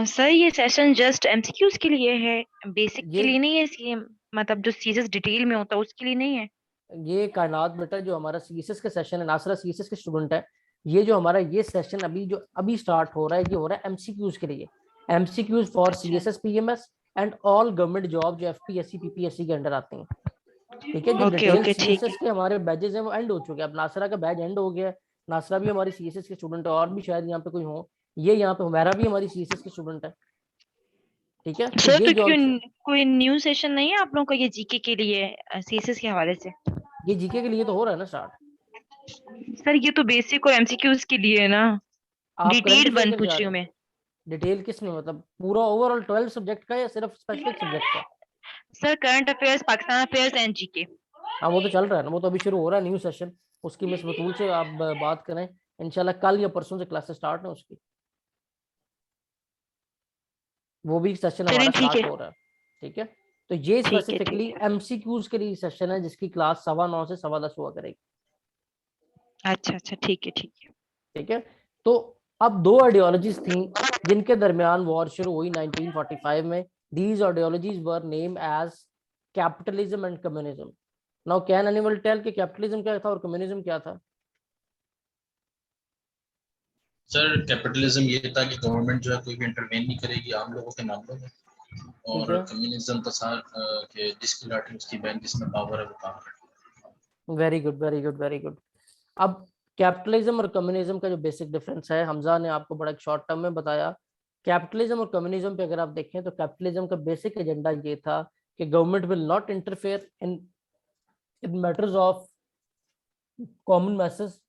सर ये सेशन जस्ट एमसीक्यूज के लिए है, बेसिक के ये लिए नहीं है इसलिए, मतलब जो सीरियस डिटेल में होता है उसके लिए नहीं है? ये कायनात बेटा, जो हमारा सीएसएस का सेशन है, नासरा सीएसएस के स्टूडेंट है, ये जो हमारा ये सेशन अभी स्टार्ट हो रहा है, ये हो रहा है एमसीक्यूज के लिए। एमसीक्यूज फॉर अच्छा CSS PMS and all government job जो एफपीएससी पीपीएससी के अंडर आती हैं। ठीक है, जो ओके डिटेल ओके ठीक है। सीएसएस के हमारे बैचेस हैं वो एंड हो चुके हैं। अब नासरा का बैच एंड हो गया है। नासरा भी हमारी सीएसएस के स्टूडेंट है, और भी शायद यहाँ पे कोई हो, ये यहाँ पे हुमैरा भी हमारी सीएसएस के स्टूडेंट है। ठीक है, तो सर ये तो जो क्यों कोई न्यू सेशन नहीं है आप लोगों का ये जीके के लिए, सीएसएस के हवाले से? ये जीके के लिए तो हो रहा है ना स्टार्ट। सर ये तो बेसिक और एमसीक्यूज के लिए है ना, आप करंट डिटेल अफेयर वन के लिए पूछ जा रही रहे हूँ हैं? मैं। डिटेल किस में, मतलब पूरा ओवरऑल 12 सब्जेक्ट का या सिर्फ स्पेसिफिक सब्जेक्ट का? Sir current affairs, Pakistan affairs and GK. हाँ वो तो चल रहा है ना, वो तो अभी शुरू हो रहा है न्यू सेशन। उसकी मिस बतूल से आप बात करें, इंशाल्लाह कल या परसों से क्लासेस स्टार्ट है उसकी। वो भी सेशन चलिए हमारा ठीक स्टार्ट है। हो रहा है। ठीक है, तो ये ठीक है स्पेसिफिकली ठीक है। एमसीक्यूज के लिए सेशन है, जिसकी क्लास 9:15 से 10:15 हुआ करेगी। अच्छा अच्छा ठीक है ठीक है। ठीक है, तो अब दो आइडियोलॉजीज थी जिनके दरमियान वॉर शुरू हुई 1945 में। These ideologies were name as capitalism and communism. Now can anyone tell कि कैपिटलिज्म क्या था और कम्युनिज्म क्या था? सर कैपिटलिज्म ये था कि गवर्नमेंट जो है कोई भी इंटरवेन नहीं करेगी आम लोगों के मामलों में, ठीक और है, कम्युनिज्म तो सार कि जिसकी लाठी उसकी बहन, जिसमें पावर है वो काम करे। Very good very good very good. अब कैपिटलिज्म और कम्युनिज्म का जो बेसिक डिफरेंस है, हमजा ने आपको बड़ा शॉर्ट टर्म में बताया। कैपिटलिज्म और कम्युनिज्म पे अगर आप देखें तो कैपिटलिज्म का बेसिक एजेंडा ये था कि government will not interfere in matters of common message.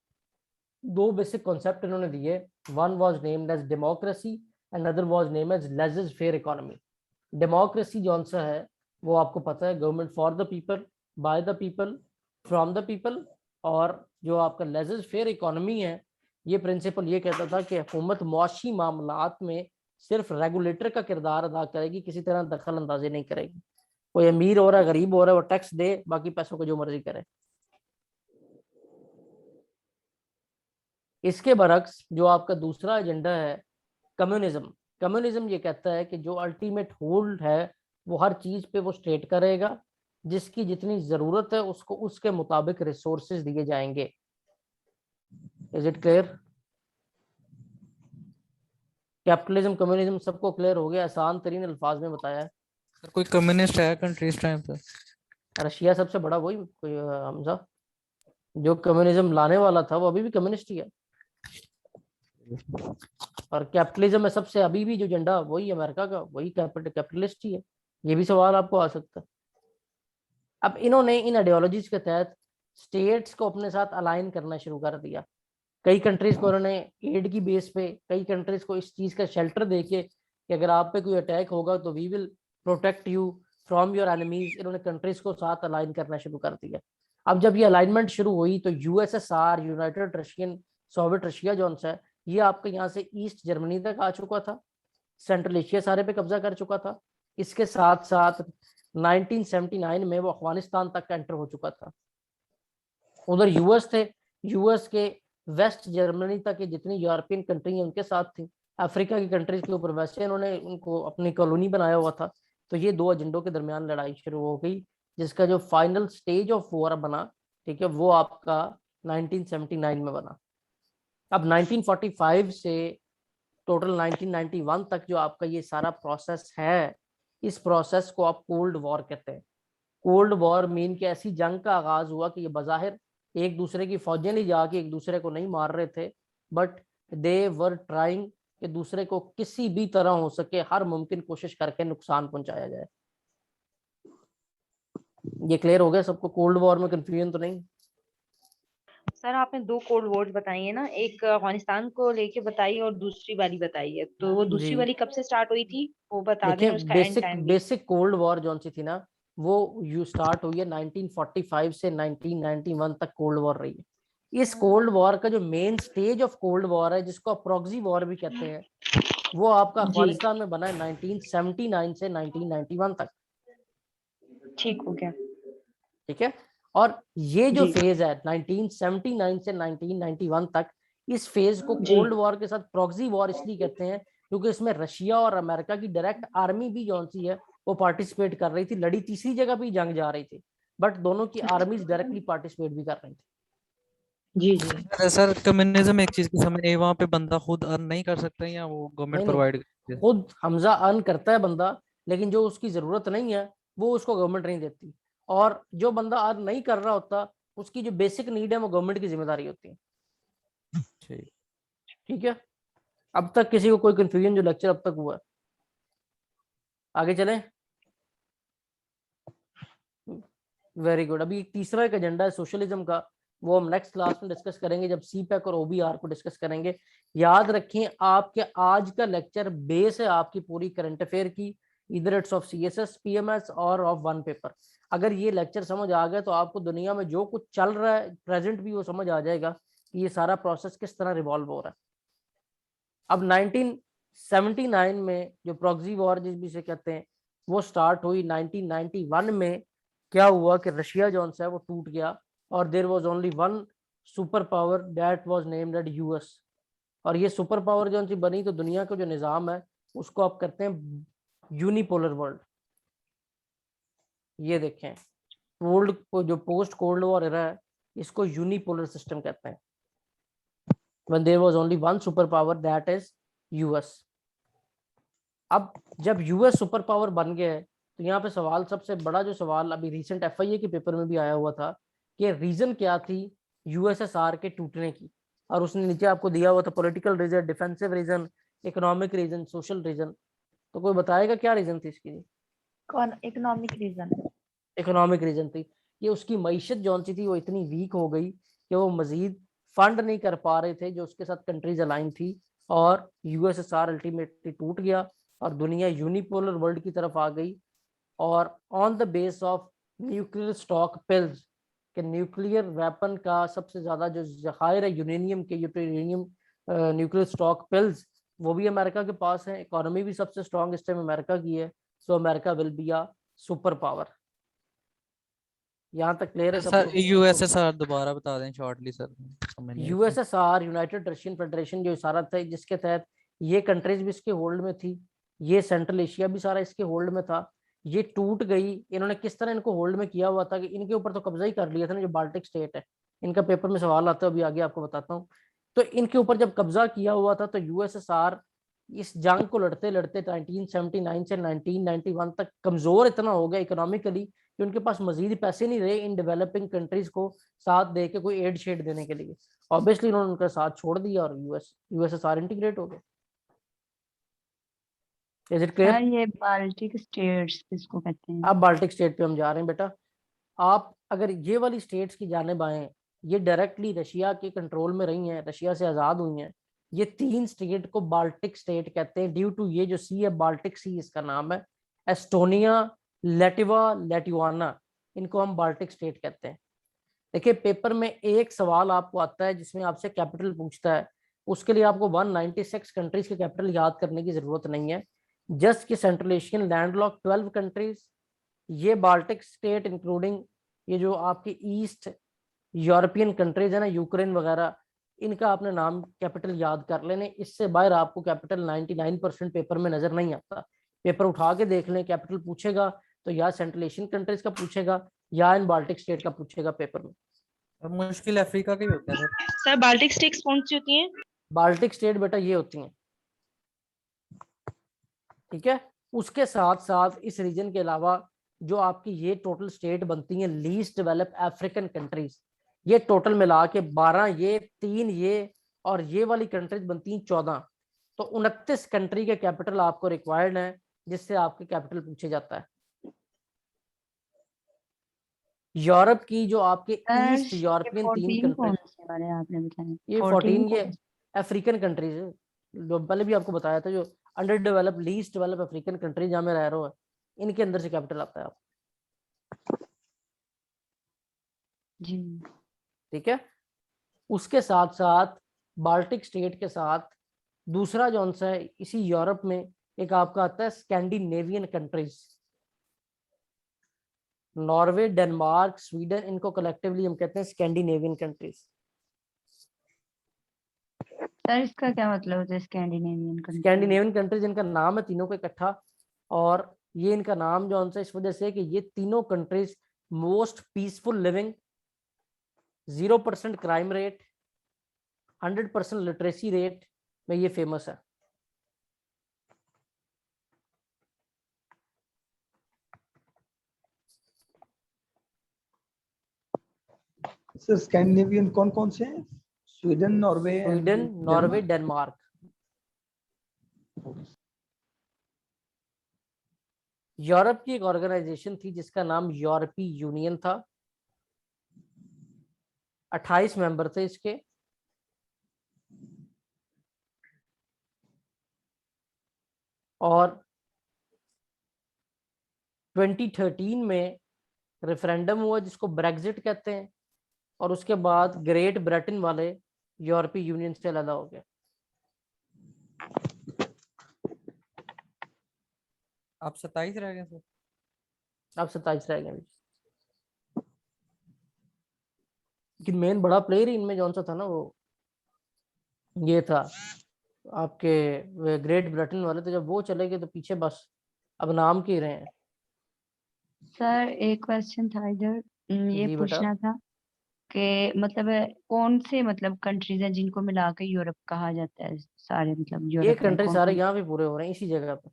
दो बेसिक कॉन्सेप्ट इन्होंने दिए, one was named as democracy and other was named as laissez faire economy. Democracy जौन सा है वो आपको पता है, government for the people, by the people, from the people. और जो आपका लेजर फेयर इकोनॉमी है, ये प्रिंसिपल ये कहता था कि हुकूमत मुआशी मामलात में सिर्फ रेगुलेटर का किरदार अदा करेगी, किसी तरह दखल अंदाजी नहीं करेगी। कोई अमीर हो रहा है, गरीब हो रहा है, वो टैक्स दे, बाकी पैसों को जो मर्जी करे। इसके बरक्स जो आपका दूसरा एजेंडा है कम्युनिज्म, कम्युनिज्म ये कहता है कि जो अल्टीमेट होल्ड है वो हर चीज पे वो स्टेट करेगा, जिसकी जितनी जरूरत है उसको उसके मुताबिक रिसोर्सेज दिए जाएंगे। Is it clear? Capitalism communism सबको क्लियर हो गया, आसान तरीन अल्फाज में बताया है। सर कोई कम्युनिस्ट है कंट्री इस टाइम पे? रशिया सबसे बड़ा वही कोई हमजा, जो कम्युनिज्म लाने वाला था वो अभी भी कम्युनिस्ट ही है। और कैपिटलिज्म में सबसे अभी भी जो झंडा वही अमेरिका का, वही कैपिटलिस्ट ही है। ये भी सवाल आपको आ सकता है। अब इन्होंने इन आइडियोलॉजीज के तहत स्टेट्स को अपने साथ अलाइन करना शुरू कर दिया। कई कंट्रीज को उन्होंने एड की बेस पे, कई कंट्रीज को इस चीज का शेल्टर देके कि अगर आप पे कोई अटैक होगा तो we will protect you from your enemies, इन्होंने कंट्रीज को साथ अलाइन करना शुरू कर दिया। अब जब ये अलाइनमेंट शुरू हुई तो USSR, United Russian, Soviet Russia जो है ये आपके यहाँ से ईस्ट जर्मनी तक आ चुका था, सेंट्रल एशिया सारे पे कब्जा कर चुका था। इसके साथ साथ 1979 में वो अफगानिस्तान तक एंटर हो चुका था। उधर यूएस थे, यूएस के वेस्ट जर्मनी तक के जितनी यूरोपियन कंट्री हैं उनके साथ थी। अफ्रीका की कंट्रीज के ऊपर वैसे इन्होंने उनको अपनी कॉलोनी बनाया हुआ था। तो ये दो एजेंडों के दरमियान लड़ाई शुरू हो गई, जिसका जो फाइनल स्टेज ऑफ वॉर बना, ठीक है, वो आपका 1979 में बना। अब 1945 से टोटल 1991 तक जो आपका ये सारा प्रोसेस है, इस प्रोसेस को आप कोल्ड वॉर कहते हैं। कोल्ड वॉर मीन कि ऐसी जंग का आगाज हुआ कि ये बज़ाहिर एक दूसरे की फौजें ले जाके एक दूसरे को नहीं मार रहे थे, बट दे वर ट्राइंग कि दूसरे को किसी भी तरह हो सके हर मुमकिन कोशिश करके नुकसान पहुंचाया जाए। ये क्लियर हो गया सबको? कोल्ड वॉर में कंफ्यूजन तो नहीं? सर आपने दो कोल्ड वॉर्स बताई है ना, एक अफगानिस्तान को लेके बताई और दूसरी वाली बताई है, तो वो दूसरी जी वाली कब से स्टार्ट हुई थी वो बता दें, देखिए, और उसका एंड बेसिक टाइम भी। बेसिक कोल्ड वॉर जो सी थी ना, वो यू स्टार्ट हुई है 1945 से 1991 तक कोल्ड वॉर रही है। इस कोल्ड वॉर का जो main stage of cold war है, जिसको आप प्रॉक्सी वॉर भी कहते हैं, वो आपका जी अफगानिस्तान में बना है 1979 से 1991 तक। ठीक हो गया। ठीक है, और ये जो जी फेज है 1979 से 1991 तक, इस फेज को जी कोल्ड वॉर के साथ प्रॉक्सी वॉर इसलिए कहते हैं क्योंकि इसमें रशिया और अमेरिका की डायरेक्ट आर्मी भी जो सी है वो पार्टिसिपेट कर रही थी। लड़ी तीसरी जगह भी जंग जा रही थी, बट दोनों की आर्मीज डायरेक्टली पार्टिसिपेट भी कर रही थी। जी जी सर कम्युनिज्म एक चीज की समझ नहीं, वहां पे बंदा खुद अर्न नहीं कर सकता या वो गवर्नमेंट नहीं नहीं, प्रोवाइड करती है? खुद हमजा अर्न करता है बंदा, लेकिन जो उसकी जरूरत नहीं है वो उसको गवर्नमेंट नहीं देती। और जो बंदा अर्न नहीं कर रहा होता, उसकी जो बेसिक नीड है वो गवर्नमेंट की जिम्मेदारी होती है। ठीक। ठीक है, अब तक किसी को कोई कंफ्यूजन जो लेक्चर अब तक हुआ है? आगे चलें। Very good. अभी तीसरा एक एजेंडा है सोशलिज्म का, वो हम नेक्स्ट क्लास में डिस्कस करेंगे जब सीपैक और ओबीआर को डिस्कस करेंगे। याद रखें, आपके आज का लेक्चर बेस है आपकी पूरी करंट अफेयर की, इधर इट्स ऑफ सीएसएस, पीएमएस और ऑफ वन पेपर। अगर ये लेक्चर समझ आ गया तो आपको दुनिया में जो कुछ चल रहा है प्रेजेंट भी वो समझ आ जाएगा कि ये सारा प्रोसेस किस तरह रिवॉल्व हो रहा है। अब 1979 में जो प्रॉक्सी वॉर जिस भी से कहते हैं वो स्टार्ट हुई। 1991 में क्या हुआ कि रशिया जो है वो टूट गया और there was only one super power that was named at US. और ये सुपर पावर जो सी बनी तो दुनिया का जो निज़ाम है उसको आप करते हैं यूनिपोलर वर्ल्ड। ये देखें, कोल्ड जो पोस्ट कोल्ड वॉर एरा है इसको यूनिपोलर सिस्टम कहते हैं, when there was only one superpower that is US। अब जब यूएस सुपर पावर बन गया है तो यहाँ पे सवाल, सबसे बड़ा जो सवाल अभी रिसेंट एफआईए के पेपर में भी आया हुआ था कि रीजन क्या थी यूएसएसआर के टूटने की, और उसने नीचे आपको दिया हुआ था political reason, defensive reason, economic reason, social reason. तो कोई बताएगा क्या रीजन थी इसकी? कौन इकोनॉमिक रीजन? इकोनॉमिक रीजन थी कि उसकी मईशत जो सी थी वो इतनी वीक हो गई कि वो मजीद फंड नहीं कर पा रहे थे जो उसके साथ कंट्रीज अलाइन थी, और यूएसएसआर अल्टीमेटली टूट गया और दुनिया यूनिपोलर वर्ल्ड की तरफ आ गई। और on the base of nuclear stock pills, कि न्यूक्लियर वेपन का सबसे ज्यादा जो जखायर है यूरेनियम के, यूरेनियम न्यूक्लियर स्टॉक पिल्स, वो भी अमेरिका के पास है। इकोनॉमी भी सबसे स्ट्रॉन्ग इस टाइम अमेरिका की है। So America will be a super power. यहाँ तक क्लियर है सर सबको? यूएसएसआर दोबारा बता दें शॉर्टली सर, समझ नहीं आया। यूएसएसआर, यूनाइटेड रशियन फेडरेशन जो सारा था, जिसके तहत ये कंट्रीज भी इसके होल्ड में थी, ये सेंट्रल एशिया भी सारा इसके होल्ड में था। ये टूट गई। इन्होंने किस तरह इनको होल्ड में किया हुआ था कि इनके ऊपर तो कब्जा ही कर लिया था ना, जो बाल्टिक स्टेट है, इनका पेपर में सवाल आता है, अभी आगे आपको बताता हूँ। तो इनके ऊपर जब कब्जा किया हुआ था तो यूएसएसआर इस जंग को लड़ते लड़ते 1979 से 1991 तक कमजोर इतना हो गया इकोनॉमिकली कि उनके पास मजीद पैसे नहीं रहे इन डेवलपिंग कंट्रीज को साथ दे के कोई एड शेड देने के लिए। ऑब्वियसली उन्होंने उनका साथ छोड़ दिया और यूएसएसआर इंटीग्रेट हो गए। Is it clear? सर ये बाल्टिक स्टेट्स किसको कहते हैं? अब बाल्टिक स्टेट पे हम जा रहे हैं बेटा। आप अगर ये वाली स्टेट्स की जानिब आए, ये डायरेक्टली रशिया के कंट्रोल में रही हैं, रशिया से आज़ाद हुई हैं। ये 3 स्टेट को बाल्टिक स्टेट कहते हैं ड्यू टू ये जो सी है बाल्टिक सी इसका नाम है। एस्टोनिया, लैटवा, लैटुआना, इनको हम बाल्टिक स्टेट कहते हैं। देखिए पेपर में एक सवाल आपको आता है जिसमें आपसे कैपिटल पूछता है, उसके लिए आपको 196 कंट्रीज के कैपिटल याद करने की जरूरत नहीं है। जस्ट कि सेंट्रल एशियन लैंडलॉक 12 कंट्रीज, ये बाल्टिक स्टेट इंक्लूडिंग ये जो आपकी ईस्ट यूरोपियन कंट्रीज है ना, यूक्रेन वगैरह, इनका आपने नाम कैपिटल याद कर लेने। इससे बाहर आपको कैपिटल 99% पेपर में नजर नहीं आता। पेपर उठा के देख लें, कैपिटल पूछेगा तो या सेंट्रल एशियन कंट्रीज का पूछेगा या इन बाल्टिक स्टेट का पूछेगा पेपर में। अब मुश्किल अफ्रीका का ही होता है सर। सर बाल्टिक स्टेट्स कौन सी होती हैं? बाल्टिक स्टेट बेटा ये होती हैं, ठीक है। उसके साथ साथ इस रीजन के अलावा जो आपकी ये टोटल स्टेट बनती हैं लीस्ट डेवलप अफ्रीकन कंट्रीज, ये टोटल मिला के 12, ये 3 ये और ये वाली कंट्रीज बनती हैं 14। तो 29 कंट्री के कैपिटल आपको रिक्वायर्ड है जिससे आपके कैपिटल पूछे जाता है। यूरोप की जो आपके ईस्ट यूरोपियन 3 कंट्री, कौन से वाले आपने बताए? ये 14 ये अफ्रीकन कंट्रीज है, जो पहले भी आपको बताया था, जो under develop least develop African countries जहाँ में रह रहे हो, इनके अंदर से कैपिटल आता है आप जी। ठीक है। उसके साथ साथ बाल्टिक स्टेट के साथ दूसरा जो सा है इसी यूरोप में एक आपका आता है Scandinavian countries, Norway, Denmark, Sweden, इनको कलेक्टिवली हम कहते हैं स्कैंडिनेवियन कंट्रीज। सर इसका क्या मतलब होता है स्कैंडिनेवियन कंट्री? स्कैंडिनेवियन कंट्रीज इनका नाम है तीनों का इकट्ठा, और ये इनका नाम जो है इस वजह से कि ये तीनों countries most peaceful living, 0% crime rate, 100% literacy rate में ये फेमस है। सर स्कैंडिनेवियन कौन कौन से हैं? Sweden, Norway, Sweden, Norway, Denmark. Europe की एक ऑर्गेनाइजेशन थी जिसका नाम यूरोपीय यूनियन था, 28 मेंबर थे इसके, और 2013 में रेफरेंडम हुआ जिसको ब्रेग्जिट कहते हैं, और उसके बाद ग्रेट ब्रिटेन वाले यूरोपीय यूनियन से अलग हो गए। आप 27 रह गए सर। अब 27 रह गए। लेकिन मेन बड़ा प्लेयर ही इनमें जौन सा था ना, वो ये था आपके ग्रेट ब्रिटेन वाले, तो जब वो चले गए तो पीछे बस अब नाम के ही रहे हैं। सर एक क्वेश्चन था इधर, ये जी बेटा। पूछना था कि मतलब कौन से मतलब कंट्रीज हैं जिनको मिला के यूरोप कहा जाता है? सारे मतलब ये यूरोप में कंट्री कौन सारे कौन? यहाँ पे पूरे हो रहे हैं इसी जगह पे,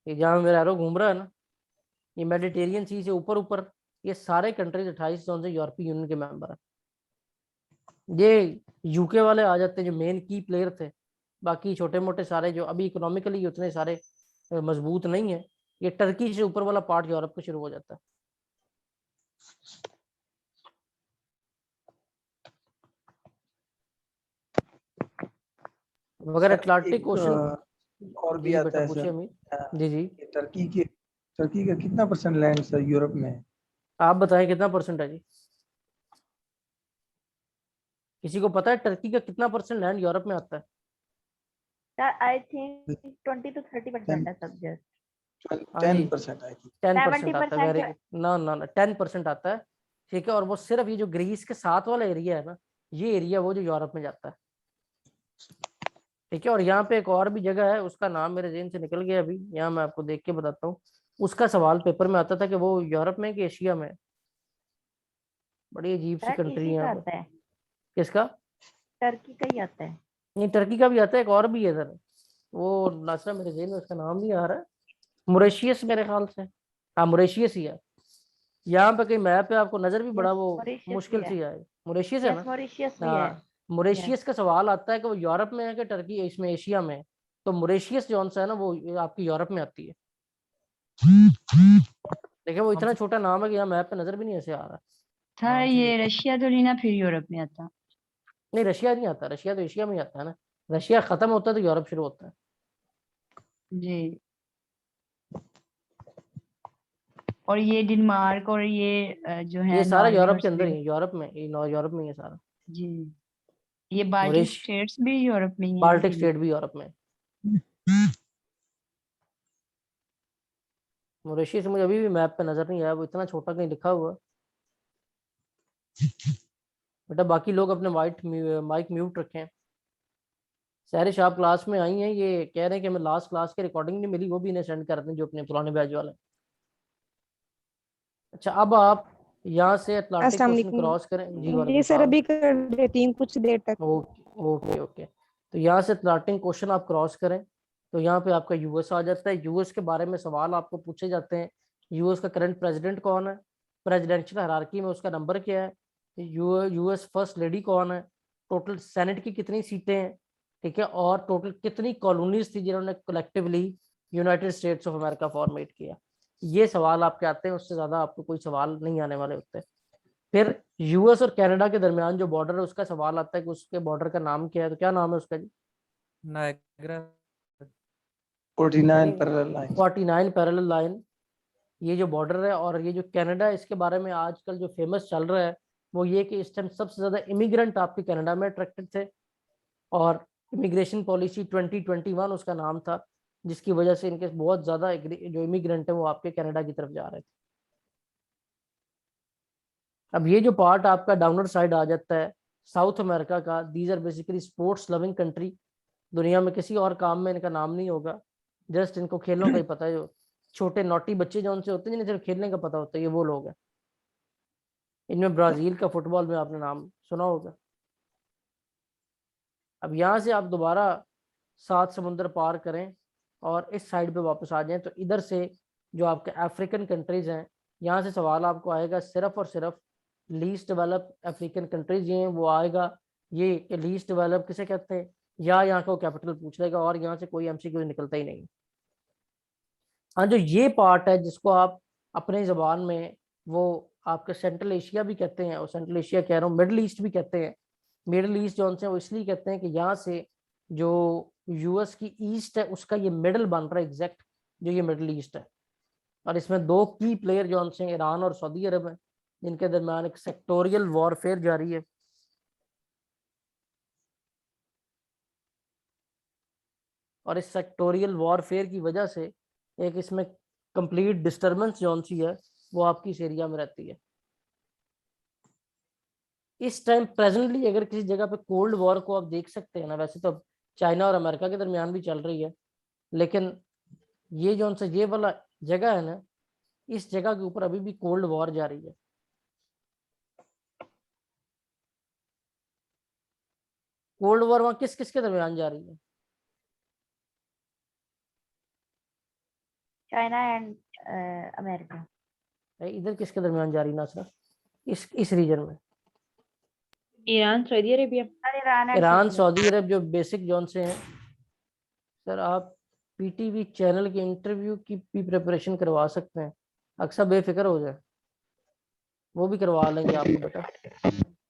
ये जहाँ मेरा एरो घूम रहा है ना, ये मेडिटेरियन सी से ऊपर ऊपर, ये सारे कंट्रीज 28 जोन से यूरोपीय यूनियन के मेंबर हैं। ये यूके वाले आ जाते हैं जो मेन की प्लेयर थे, बाकी छोटे मोटे सारे जो अभी इकोनॉमिकली उतने सारे मजबूत नहीं है, ये टर्की से ऊपर वाला पार्ट यूरोप का शुरू हो जाता है। मगर सर, अटलांटिक एक, ओशन। और भी जी आता बेटा है पूछिए सर, अमीर। जी जी ये टर्की का कितना % लैंड सर यूरोप में है? आप बताएं कितना परसेंट है जी? किसी को पता है टर्की का कितना % लैंड यूरोप में आता है? I think 20 to 30% है सब जस्ट। हाँ जी 10% आई थिंक। 10% आता है। 70% वेरी ना ना ना 10% आता है, ठीक है। और वो सिर्फ ये जो ग्रीस के साथ वाला एरिया है ना, ये एरिया वो जो यूरोप में जाता है, ठीक है। और यहाँ पे एक और भी जगह है, उसका नाम मेरे जेहन से निकल गया अभी, यहाँ मैं आपको देख के बताता हूँ। उसका सवाल पेपर में आता था कि वो यूरोप में कि एशिया में, बड़ी अजीब सी सर कंट्री इसी है का यहाँ पे। आता है, किसका? टर्की का ही आता है। नहीं टर्की का भी आता है, एक और भी है इधर, वो नासरा मेरे जेहन में उसका नाम नहीं आ रहा है, मॉरिशियस मेरे ख्याल से, हाँ मॉरिशियस ही है। यहाँ पे कहीं मैप पे आपको नजर भी बड़ा वो मॉरिशियस भी मुश्किल है। सी है, मॉरिशियस है यस ना। मॉरिशियस भी है। हाँ मॉरिशियस का सवाल आता है कि वो यूरोप में है कि टर्की इसमें एशिया में है। तो मॉरिशियस जो सा है ना वो आपकी यूरोप में आती है। देखिए वो इतना छोटा नाम है कि यहाँ मैप पे नजर भी नहीं ऐसे आ रहा। सर हाँ जी ये रशिया तो नहीं ना फिर यूरोप में आता? नहीं रशिया नहीं आता, रशिया तो एशिया में ही आता है ना। रशिया खत्म होता है तो यूरोप शुरू होता है। जी। और ये डेनमार्क और ये जो ये है सारा नॉर्वे यूरोप और के अंदर ही स्वीडन। है, यूरोप में, ये यूरोप में ही है सारा। जी। ये बाल्टिक मॉरिश स्टेट्स भी यूरोप में ही है बाल्टिक कि नहीं? स्टेट भी यूरोप में है। मॉरिशस मुझे अभी भी मैप पे नजर नहीं आया, वो इतना छोटा कहीं लिखा हुआ है। बेटा बाकी लोग अपने माइक म्यूट रखें। सारे आप क्लास में आई हैं, ये कह रहे हैं कि हमें लास्ट क्लास की रिकॉर्डिंग नहीं मिली, वो भी इन्हें सेंड कर दें जो अपने पुराने बैच वाले हैं। अच्छा अब आप यहाँ से अटलांटिक अस्सलाम क्वेश्चन क्रॉस करें जी, वालेकुम। वालेकुम जी सर सलाम। अभी कर देती हूँ कुछ देर तक। Okay okay okay. तो यहाँ से अटलांटिक क्वेश्चन आप क्रॉस करें तो यहाँ पे आपका यूएस आ जाता है। यूएस के बारे में सवाल आपको पूछे जाते हैं। यूएस का करंट प्रेसिडेंट कौन है, प्रेसिडेंशियल हायरार्की में उसका नंबर क्या है, यूएस फर्स्ट लेडी कौन है, टोटल सेनेट की कितनी सीटें हैं, ठीक है, और टोटल कितनी कॉलोनीज थी जिन्होंने collectively United states of America format किया। ये सवाल आपके आते हैं, उससे ज्यादा आपको कोई सवाल नहीं आने वाले होते। फिर यूएस और कनाडा के दरमियान जो बॉर्डर है उसका सवाल आता है कि उसके बॉर्डर का नाम क्या है, तो क्या नाम है उसका जी? Niagara 49 parallel line. 49 parallel line, ये जो बॉर्डर है। और ये जो कनाडा है इसके बारे में आजकल जो फेमस चल रहा है वो ये कि इस टाइम सबसे ज्यादा इमिग्रेंट आपके कनाडा में अट्रैक्टेड थे, और इमिग्रेशन पॉलिसी 2021 उसका नाम था, जिसकी वजह से इनके बहुत ज्यादा जो इमिग्रेंट है वो आपके कनाडा की तरफ जा रहे थे। अब ये जो पार्ट आपका डाउनर साइड आ जाता है साउथ अमेरिका का, these are basically sports loving country. दुनिया में किसी और काम में इनका नाम नहीं होगा, जस्ट इनको खेलों का ही पता है। जो छोटे नोटी बच्चे जो उनसे होते हैं जिन्हें सिर्फ खेलने का पता होता है, ये वो लोग हैं। इनमें ब्राजील का फुटबॉल में आपने नाम सुना होगा। अब यहाँ से आप दोबारा 7 समुंदर पार करें और इस साइड पे वापस आ जाएं तो इधर से जो आपके अफ्रीकन कंट्रीज हैं, यहाँ से सवाल आपको आएगा सिर्फ और सिर्फ लीस्ट डेवलप अफ्रीकन कंट्रीज ये हैं, वो आएगा ये कि लीस्ट डेवलप किसे कहते हैं, या यहाँ का कैपिटल पूछ लेगा, और यहाँ से कोई एमसीक्यू निकलता ही नहीं। हाँ जो ये पार्ट है जिसको आप अपने जबान में वो आपके सेंट्रल एशिया भी कहते हैं, और सेंट्रल एशिया कह रहा हूँ मिडल ईस्ट भी कहते हैं। मिडल ईस्ट जो है वो इसलिए कहते हैं कि यहाँ से जो यूएस की ईस्ट है उसका ये मिडल बन रहा है एग्जैक्ट, जो ये मिडल ईस्ट है। और इसमें दो की प्लेयर जो हैं ईरान और सऊदी अरब है, जिनके दरमियान एक सेक्टोरियल वॉरफेयर जारी है। और इस सेक्टोरियल वॉरफेयर की वजह से एक इसमें कंप्लीट डिस्टर्बेंस जो सी है वो आपकी इस एरिया में रहती है। इस टाइम प्रेजेंटली अगर किसी जगह पे कोल्ड वॉर को आप देख सकते हैं ना, वैसे तो अब चाइना और अमेरिका के दरमियान भी चल रही है, लेकिन ये जो सा ये वाला जगह है ना, इस जगह के ऊपर अभी भी कोल्ड वॉर जारी है। कोल्ड वॉर वहां किस किस के दरमियान जा रही है? China and America. इधर किसके दरमियान जा रही ना सर, इस रीजन में? Iran Saudi Arabia. Iran Saudi Arab जो बेसिक जोन से हैं। सर आप पीटीवी चैनल के इंटरव्यू की भी प्रिपरेशन करवा सकते हैं, अक्सर बेफिक्र हो जाए, वो भी करवा लेंगे आपको बेटा।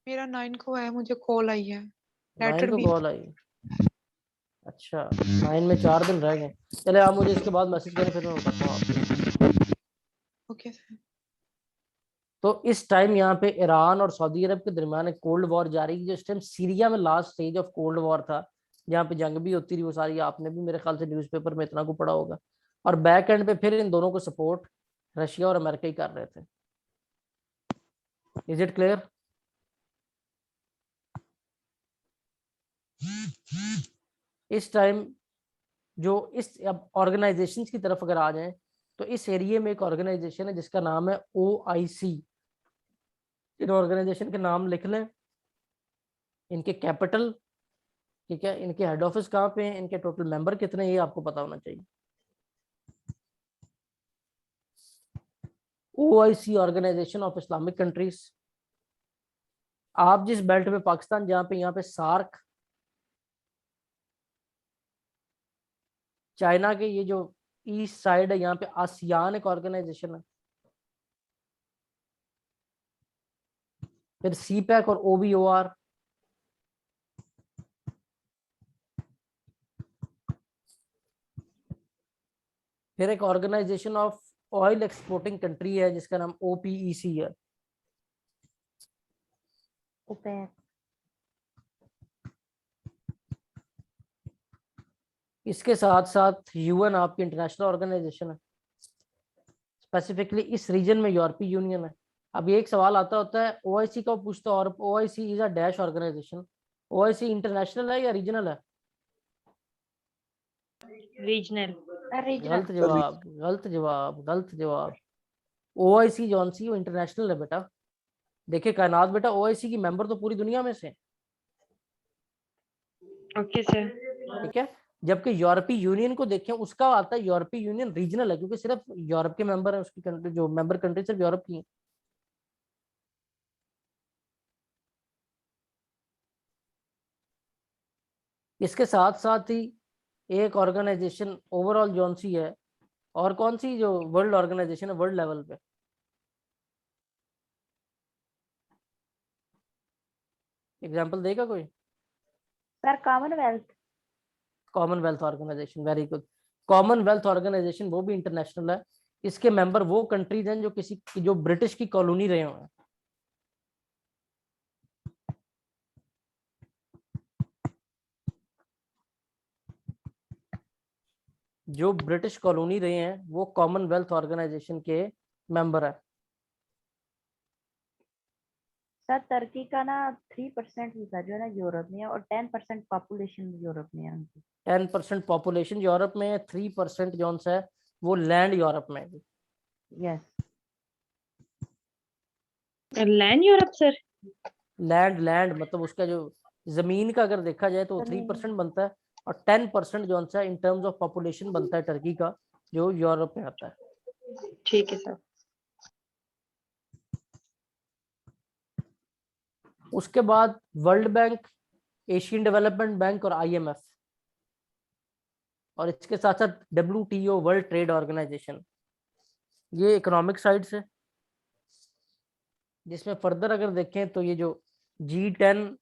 मेरा 9 को है, मुझे कॉल आई है। 9 लेटर को भी कॉल आई? अच्छा 9 में 4 दिन रह गए। चले आप मुझे इसके बाद मैसेज करें फिर मैं बताता हूँ आपको। Okay sir. तो इस टाइम यहाँ पे ईरान और सऊदी अरब के दरमियान एक कोल्ड वॉर जारी है, जो इस टाइम सीरिया में last stage of cold war था, जहाँ पे जंग भी होती रही, वो सारी आपने भी मेरे ख्याल से न्यूज़पेपर में इतना को पढ़ा होगा। और बैक एंड पे फिर इन दोनों को सपोर्ट रशिया और अमेरिका ही कर रहे थे। Is it clear? इस टाइम जो इस अब ऑर्गेनाइजेशंस की तरफ अगर आ जाएं तो इस एरिया में एक ऑर्गेनाइजेशन है जिसका नाम है OIC। इन ऑर्गेनाइजेशन के नाम लिख लें, इनके कैपिटल ठीक है, इनके हेड ऑफिस कहाँ पे हैं, इनके टोटल मेंबर कितने हैं, ये आपको पता होना चाहिए। OIC organisation of Islamic countries, आप जिस बेल्ट में पाकिस्तान जहाँ पे, यहाँ पे सार्क, चाइना के ये जो ईस्ट साइड है यहाँ पे आसियान एक ऑर्गेनाइजेशन है, फिर CPEC और OBOR, फिर एक organisation of oil exporting country है जिसका नाम OPEC है। OPEC, इसके साथ साथ UN आपकी इंटरनेशनल ऑर्गेनाइजेशन है, स्पेसिफिकली इस रीजन में यूरोपीय यूनियन है। अब ये एक सवाल आता होता है OIC का पूछता है, और OIC is a dash organisation, OIC international है या रीजनल है? रीजनल। गलत जवाब, गलत जवाब, गलत जवाब। OIC जौन सी वो इंटरनेशनल है बेटा। देखिए कायनात बेटा, OIC की मेंबर तो पूरी दुनिया में से हैं, ओके सर। ठीक है, जबकि यूरोपीय यूनियन को देखें उसका आता है यूरोपीय यूनियन रीजनल है, क्योंकि सिर्फ यूरोप के मेंबर है, उसकी कंट्री जो मेंबर कंट्री सिर्फ यूरोप की है। इसके साथ साथ ही एक ऑर्गेनाइजेशन ओवरऑल जौन सी है, और कौन सी जो वर्ल्ड ऑर्गेनाइजेशन है वर्ल्ड लेवल पे, एग्जांपल देगा कोई? Sir Commonwealth. Commonwealth organisation, very good. Commonwealth organisation वो भी इंटरनेशनल है, इसके मेंबर वो कंट्रीज हैं जो किसी जो ब्रिटिश की कॉलोनी रहे हुए हैं। जो ब्रिटिश कॉलोनी रहे हैं वो कॉमनवेल्थ ऑर्गेनाइजेशन के मेंबर है। सर टर्की का ना 3% हिस्सा जो है ना यूरोप में है, और 10% पॉपुलेशन यूरोप में है उनकी। 10% पॉपुलेशन यूरोप में है, 3% जौन सा है वो लैंड यूरोप में है। Yes. Land Europe sir. Land land मतलब उसका जो जमीन का अगर देखा जाए तो 3% बनता है, और 10% जौन सा इन टर्म्स ऑफ पॉपुलेशन बनता है टर्की का, जो यूरोप में आता है। ठीक है सर। उसके बाद world bank, Asian development bank और IMF, और इसके साथ साथ WTO वर्ल्ड ट्रेड ऑर्गेनाइजेशन, ये इकोनॉमिक साइड से। जिसमें फर्दर अगर देखें तो ये जो G10,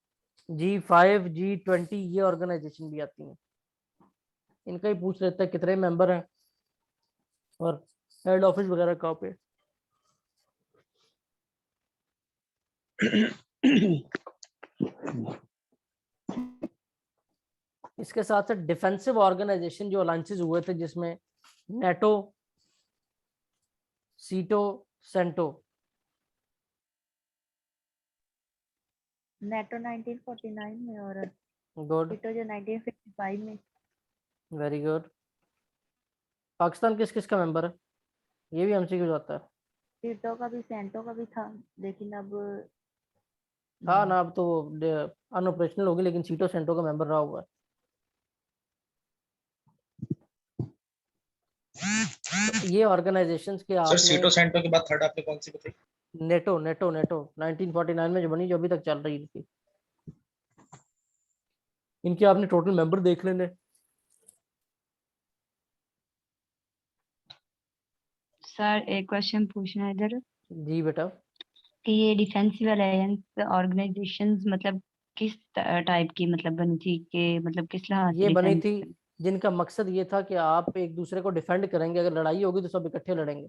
G5, G20 ये ऑर्गेनाइजेशन भी आती हैं। इनका ही पूछ लेता है कितने मेंबर हैं और हेड ऑफिस वगैरह कहाँ पे। इसके साथ साथ डिफेंसिव ऑर्गेनाइजेशन जो अलायंसेस हुए थे, जिसमें नेटो, सीटो, सेंटो। नेटो 1949 में और गुड, सीटो जो 1955 में। Very good. पाकिस्तान किस किस का मेंबर है, ये भी MCQ जाता है। सीटो का भी सेंटो का भी था, लेकिन अब हाँ ना, अब तो अनऑपरेशनल होगी, लेकिन सीटो सेंटो का मेंबर रहा हुआ है। तो ये ऑर्गेनाइजेशंस के सर आपने सीटो सेंटो के बाद थर्ड आपने कौन सी बताई? नेटो, नेटो, नेटो 1949 में जो बनी, जो अभी तक चल रही है इनकी। इनके आपने टोटल मेंबर देख लेने। सर एक क्वेश्चन पूछना है इधर जी बेटा। कि ये डिफेंसिव अलायंस ऑर्गेनाइजेशंस मतलब किस टाइप की मतलब बनी थी, कि मतलब किस लिहाज से ये बनी डिफेंस? थी जिनका मकसद ये था कि आप एक दूसरे को डिफेंड करेंगे, अगर लड़ाई होगी तो सब इकट्ठे लड़ेंगे।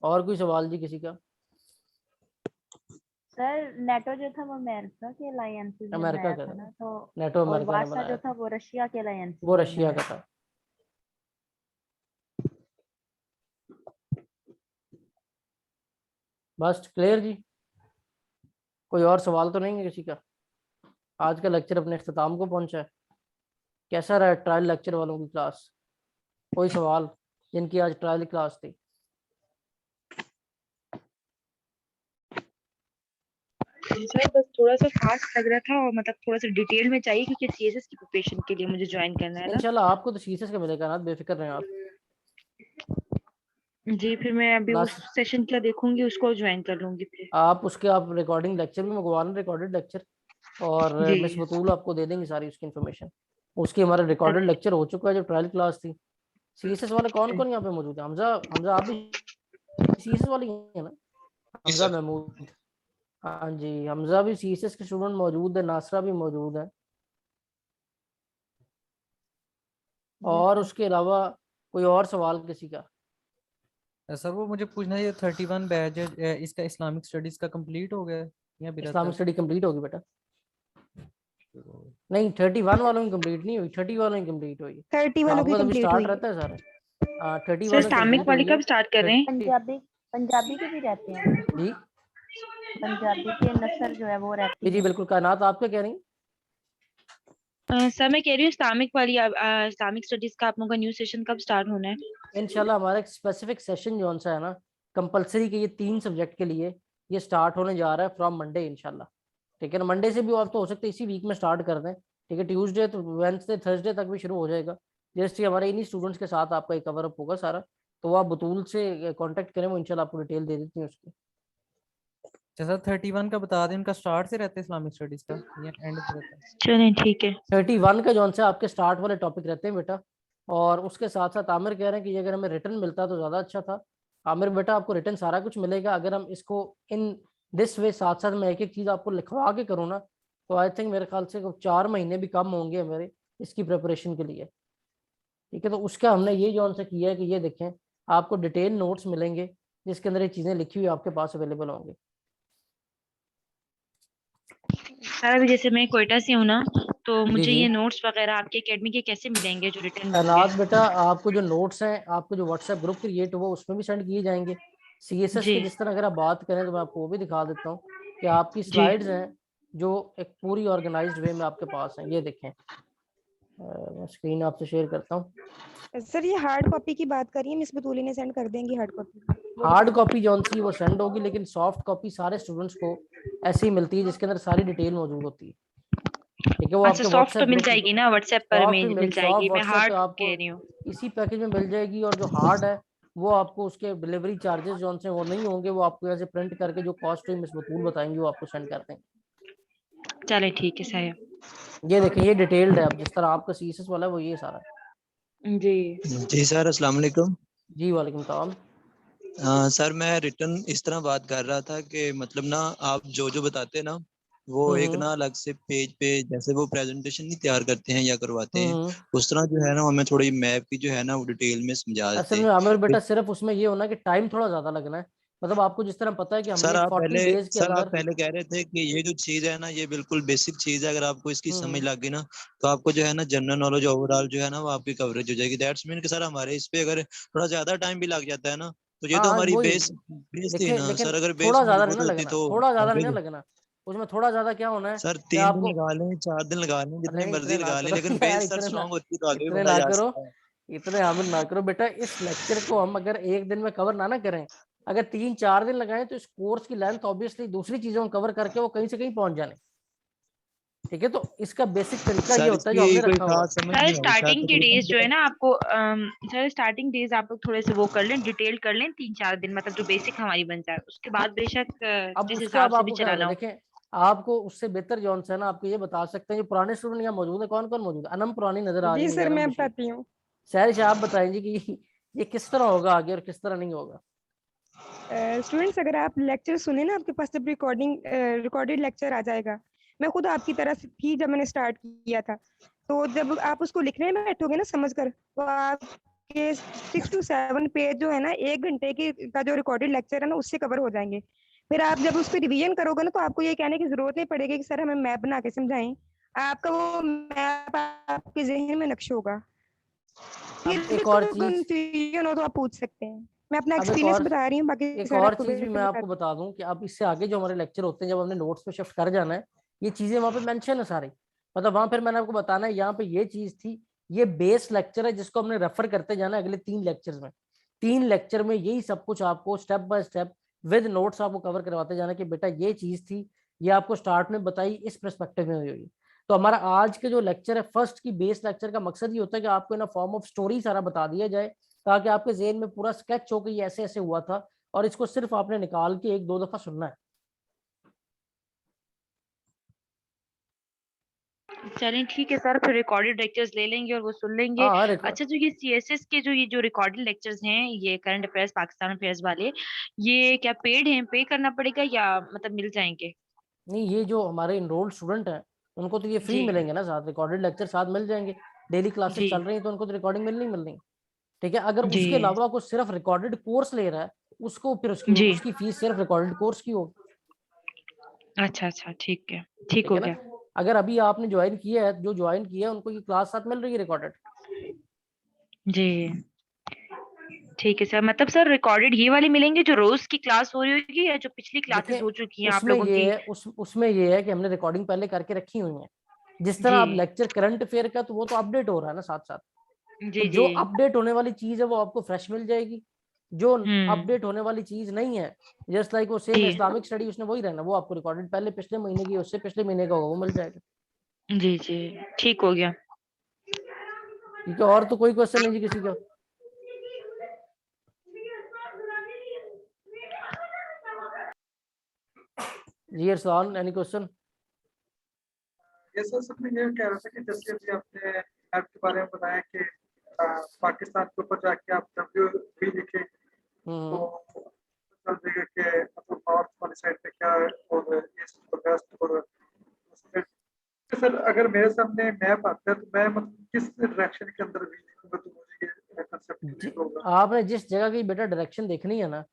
और कोई सवाल जी किसी का? सर नेटो जो था वो अमेरिका के अलायंस में अमेरिका बनाया का था था। ना, तो नेटो और अमेरिका ने वार्सा बनाया जो था, था वो रशिया के अलायंस वो में रशिया बनाया का था। बस क्लियर जी, कोई और सवाल तो नहीं है किसी का? आज का लेक्चर अपने अख्ताम को पहुंचा है। कैसा रहा ट्रायल लेक्चर वालों की क्लास? कोई सवाल जिनकी आज ट्रायल क्लास थी? सर बस थोड़ा सा फास्ट लग रहा था और मतलब थोड़ा सा डिटेल में चाहिए क्योंकि सीएसएस की प्रिपरेशन के लिए मुझे ज्वाइन करना है ना। इंशाल्लाह आपको तो सीएसएस का मिलेगा ना, बेफिक्र रहें आप। जी फिर मैं अभी उस लास्ट सेशन क्या देखूंगी उसको ज्वाइन कर लूंगी फिर। आप उसके आप रिकॉर्डिंग लेक्चर भी मंगवा लें, रिकॉर्डेड लेक्चर, और जी मिस बतूल आपको दे देंगी सारी उसकी इन्फॉर्मेशन। उसकी हमारा रिकॉर्डेड लेक्चर हो चुका है, जो ट्रायल क्लास थी। सीएसएस वाले कौन कौन यहाँ पे मौजूद है? हमजा, हमजा आप भी सीएसएस वाली है ना? जी हमजा सर। महमूद, हाँ जी, हमजा भी सीएसएस के स्टूडेंट मौजूद है, नासरा भी मौजूद है। और उसके अलावा कोई और सवाल किसी का? सर वो मुझे पूछना है, ये 31 बैच है, इसका इस्लामिक स्टडीज का कंप्लीट हो गया है या अभी रहता इस्लामिक है? स्टडी कंप्लीट होगी बेटा? नहीं, 31 वालों की कंप्लीट नहीं हुई, 30 वालों की कंप्लीट हुई। 30 वालों की आपका तो अभी कंप्लीट स्टार्ट हुई। रहता है सारा। 30 सर वालों की इस्लामिक कंप्लीट वाली हुई है। कब स्टार्ट कर रहे हैं? पंजाबी पंजाबी के भी रहते हैं, जी पंजाबी के नसर जो है वो रहती जी है। बिल्कुल, कायनात आप क्या कह रही हैं? सर मैं कह रही हूँ इस्लामिक वाली इस्लामिक स्टडीज का आप लोगों का न्यू सेशन कब स्टार्ट होना है? इंशाल्लाह हमारा एक स्पेसिफिक सेशन जो सा है ना, कंपलसरी के ये 3 सब्जेक्ट के लिए, ये स्टार्ट होने जा रहा है फ्रॉम मंडे इंशाल्लाह। ठीक है ना, मंडे से भी आप तो हो सकते है इसी वीक में स्टार्ट कर दें। ठीक है, ट्यूसडे तो वेंसडे थर्सडे तक भी शुरू हो जाएगा। जैसे हमारे इन्हीं स्टूडेंट्स के साथ आपका एक कवर अप होगा सारा। तो आप बतूल से कांटेक्ट करें, वो इंशाल्लाह आपको डिटेल दे देती हैं उसकी। अच्छा सर 31 का बता दें, उनका स्टार्ट से रहता है इस्लामिक स्टडीज का या एंड से रहता है? चलें ठीक है। 31 का जौन सा आपके स्टार्ट वाले टॉपिक रहते हैं बेटा। और उसके साथ साथ आमिर कह रहे हैं कि अगर हमें रिटर्न मिलता तो ज़्यादा अच्छा था। आमिर बेटा आपको रिटर्न सारा कुछ मिलेगा, अगर हम इसको इन दिस वे साथ साथ मैं एक एक चीज़ आपको लिखवा के करूँ ना, तो आई थिंक मेरे ख्याल से 4 महीने भी कम होंगे मेरे इसकी प्रिपरेशन के लिए। ठीक है, तो उसका हमने ये जौन सा किया है कि ये देखें, आपको डिटेल नोट्स मिलेंगे जिसके अंदर ये चीज़ें लिखी हुई आपके पास अवेलेबल होंगी। सर अभी जैसे मैं कोयटा से हूँ ना, तो जी मुझे जी ये नोट्स वगैरह आपके एकेडमी के कैसे मिलेंगे जो रिटर्न होंगे? तैनात बेटा, आपको जो नोट्स हैं, आपको जो व्हाट्सएप ग्रुप क्रिएट हुआ उसमें भी सेंड किए जाएंगे। सीएसएस जी के जिस तरह अगर आप बात करें तो मैं आपको वो भी दिखा देता हूँ कि आपकी जी स्लाइड्स हैं जो एक पूरी ऑर्गेनाइज्ड वे में आपके पास हैं। ये देखें, मैं स्क्रीन आपसे शेयर करता हूँ। सर ये हार्ड कॉपी की बात करिए, मिस बतूली ने सेंड कर देंगी हार्ड कॉपी। हार्ड कॉपी जौन सी वो सेंड होगी, लेकिन सॉफ्ट कॉपी सारे स्टूडेंट्स को ऐसी ही मिलती है जिसके अंदर सारी डिटेल मौजूद होती है। ठीक है, वो अच्छा आपके सॉफ्ट तो व्हाट्सएप मिल ग्रुप, जाएगी ना व्हाट्सएप पर सॉफ्ट मिल सॉफ्ट जाएगी, मैं व्हाट्सएप हार्ड पे आपको कह रही हूँ। इसी पैकेज में मिल जाएगी। और जो हार्ड है वो आपको उसके डिलीवरी चार्जेस जो से वो नहीं होंगे, वो आपको यहाँ से प्रिंट करके जो कॉस्ट हुई मिस बतूल बताएंगे वो आपको सेंड कर देंगे। चले ठीक है सर। ये देखिए, ये डिटेल्ड है, अब जिस तरह आपका सीएसएस वाला है वो ये सारा है। जी जी सर, अस्सलाम वालेकुम। जी वालेकुम सलाम। सर मैं रिटर्न इस तरह बात कर रहा था कि मतलब ना आप जो जो बताते हैं ना, वो एक ना अलग से पेज पे जैसे वो प्रेजेंटेशन नहीं तैयार करते हैं या करवाते हैं, हम्म। उस तरह जो है ना हमें थोड़ी मैप की जो है ना वो डिटेल में समझा असल देते। में आमिर बेटा फिर सिर्फ उसमें ये होना कि टाइम थोड़ा ज्यादा लगना है। मतलब आपको जिस तरह पता है कि हमने एक 40 डेज के सर आप अंदर। पहले कह रहे थे कि ये जो चीज है ना ये बिल्कुल बेसिक चीज है, अगर आपको इसकी समझ हम्म। लग गई ना तो आपको जो है ना जनरल नॉलेज ओवरऑल जो है ना वो आपकी कवरेज हो जाएगी। दैट्स मीन कि सर हमारे इस पे अगर थोड़ा ज्यादा टाइम भी लग जाता है ना तो ये हाँ तो हाँ हमारी वही। बेस बेस थी देखिए ना लेकिन सर, अगर बेस थोड़ा ज्यादा नहीं मजबूत ना होती लगना, तो थोड़ा ज्यादा नहीं ना आगे लगना। उसमें थोड़ा ज्यादा क्या होना है सर कि 3 दिन आपको, लगा लें 4 दिन लगा लें जितनी नहीं मर्जी इतने ना लगा लें, करो लेकिन यार, बेस सर स्ट्रांग होती है तो आगे भी इतने बंदा ना जा करो, सकता है। इतने आमिर ना करो बेटा। इस लेक्चर को हम अगर एक दिन में कवर ना करें, अगर 3-4 दिन लगाएं, तो इस कोर्स की लेंथ ऑब्वियसली दूसरी चीजों को कवर करके वो कहीं से कहीं पहुंच जाने। ठीक है, तो इसका बेसिक तरीका ये सर होता है जो इसकी हमने कोई रखा हुआ है। खास समझ सर नहीं आई शायद स्टार्टिंग के डेज जो है तकरीबन। ना आपको सर स्टार्टिंग डेज आप लोग थोड़े से वो कर लें, डिटेल कर लें 3-4 दिन, मतलब जो बेसिक हमारी बन जाए, उसके बाद बेशक अब जिस उसका हिसाब अब से भी आपको क्या होगा, चलाना हो। देखें आपको उससे बेहतर जॉन है ना, आपको ये बता सकते हैं जो पुराने स्टूडेंट यहाँ मौजूद है, कौन कौन मौजूद है। अनम पुरानी नजर आ रही जी है मुझे, सर अनम मैं बशीर। बताती हूँ। सहरिश आप बताएंगे कि ये किस तरह होगा आगे और किस तरह नहीं होगा। स्टूडेंट्स अगर आप लेक्चर सुने ना, आपके पास जब रिकॉर्डेड लेक्चर आ जाएगा, मैं खुद आपकी तरह से थी जब मैंने स्टार्ट किया था, तो जब आप उसको लिखने में बैठोगे ना समझ कर, तो आपके 6 to 7 पेज जो है ना 1 घंटे की का जो रिकॉर्डेड लेक्चर है ना उससे कवर हो जाएंगे। फिर आप जब उसको रिवीजन करोगे ना तो आपको ये कहने की जरूरत नहीं पड़ेगी कि सर हमें मैप बना के समझाएं, आपका वो मैप आपके जहन में नक्श होगा। फिर अब भी एक और कोई चीज, कंफ्यूजन हो तो आप पूछ सकते हैं। मैं अपना अब एक एक्सपीरियंस और बता रही हूँ, बाकी एक सर और आपको चीज भी मैं बेहतर बता। आपको बता दूं कि अब इससे आगे जो हमारे लेक्चर होते हैं, जब हमने नोट्स पे शिफ्ट कर जाना है, ये चीजें वहां पे मेंशन है सारी। मतलब वहां फिर मैंने आपको बताना है यहाँ पे ये चीज थी, ये बेस लेक्चर है जिसको हमने रेफर करते जाना है अगले 3 लेक्चर्स में। 3 लेक्चर में यही सब कुछ आपको step by step with notes आपको कवर करवाते जाना कि बेटा ये चीज थी, ये आपको स्टार्ट में बताई इस पर्सपेक्टिव में हुई होगी। तो हमारा आज के जो लेक्चर है फर्स्ट की बेस लेक्चर का मकसद ये होता है कि आपको इन फॉर्म ऑफ स्टोरी सारा बता दिया जाए, ताकि आपके ज़हन में पूरा स्केच हो कि ये ऐसे ऐसे हुआ था, और इसको सिर्फ आपने निकाल के 1-2 दफा सुनना है। चलें ठीक है सर, फिर रिकॉर्डेड लेक्चर्स ले लेंगे और वो सुन लेंगे। हाँ अच्छा, जो ये सीएसएस के जो रिकॉर्डेड लेक्चर्स हैं, ये करंट अफेयर्स पाकिस्तान अफेयर्स वाले, ये क्या पेड हैं, पे करना पड़ेगा या मतलब मिल जाएंगे? नहीं, ये जो हमारे इनरोल्ड स्टूडेंट हैं उनको तो ये फ्री जी मिलेंगे ना, साथ रिकॉर्डेड लेक्चर साथ मिल जाएंगे। डेली क्लासेस जी चल रही हैं तो उनको तो रिकॉर्डिंग मिलनी है। ठीक है, अगर जी उसके अलावा कोई सिर्फ रिकॉर्डेड कोर्स ले रहा है, उसको फिर जी। उसकी फीस सिर्फ रिकॉर्डेड कोर्स की होगी। अच्छा अच्छा, ठीक है, ठीक ठीक हो है ना। गया। अगर अभी आपने ज्वाइन किया है, जो ज्वाइन किया है उनको ये क्लास साथ मिल रही है रिकॉर्डेड। जी ठीक है सर, मतलब सर रिकॉर्डेड ये वाली मिलेंगे जो रोज की क्लास हो रही होगी, या जो पिछली क्लासेस देखिए हो चुकी हैं आप उसमें लोगों ये की? है, उसमें ये है कि हमने रिकॉर्डिंग पहले करके रखी हुई है। जिस तरह जी आप लेक्चर करंट अफेयर का, तो वो तो अपडेट हो रहा है ना साथ साथ। तो जी जो जी। अपडेट होने वाली चीज है वो आपको फ्रेश मिल जाएगी। जो हम्म। अपडेट होने वाली चीज नहीं है, जस्ट लाइक वो सेम जी इस्लामिक स्टडी, उसने वही रहना, वो आपको रिकॉर्डेड पहले पिछले महीने की, उससे पिछले महीने का होगा, वो मिल जाएगा। जी जी, ठीक हो गया। ठीक है, और तो कोई क्वेश्चन नहीं जी किसी का? जी अरसलान, एनी क्वेश्चन? ये सर मैं ये कह रहा था कि जैसे अभी आपने ऐप के बारे में बताया कि पाकिस्तान के ऊपर जाके आप WV लिखे तो चल देगा कि मतलब नॉर्थ वाली साइड पे क्या है और ईस्ट और वेस्ट और सर अगर मेरे सामने मैप आता है तो मैं मतलब किस डायरेक्शन के अंदर भी लिखूंगा तो मुझे ये कंसेप्ट क्लियर होगा। आपने जिस जगह की बेटा डायरेक्शन देखनी है ना,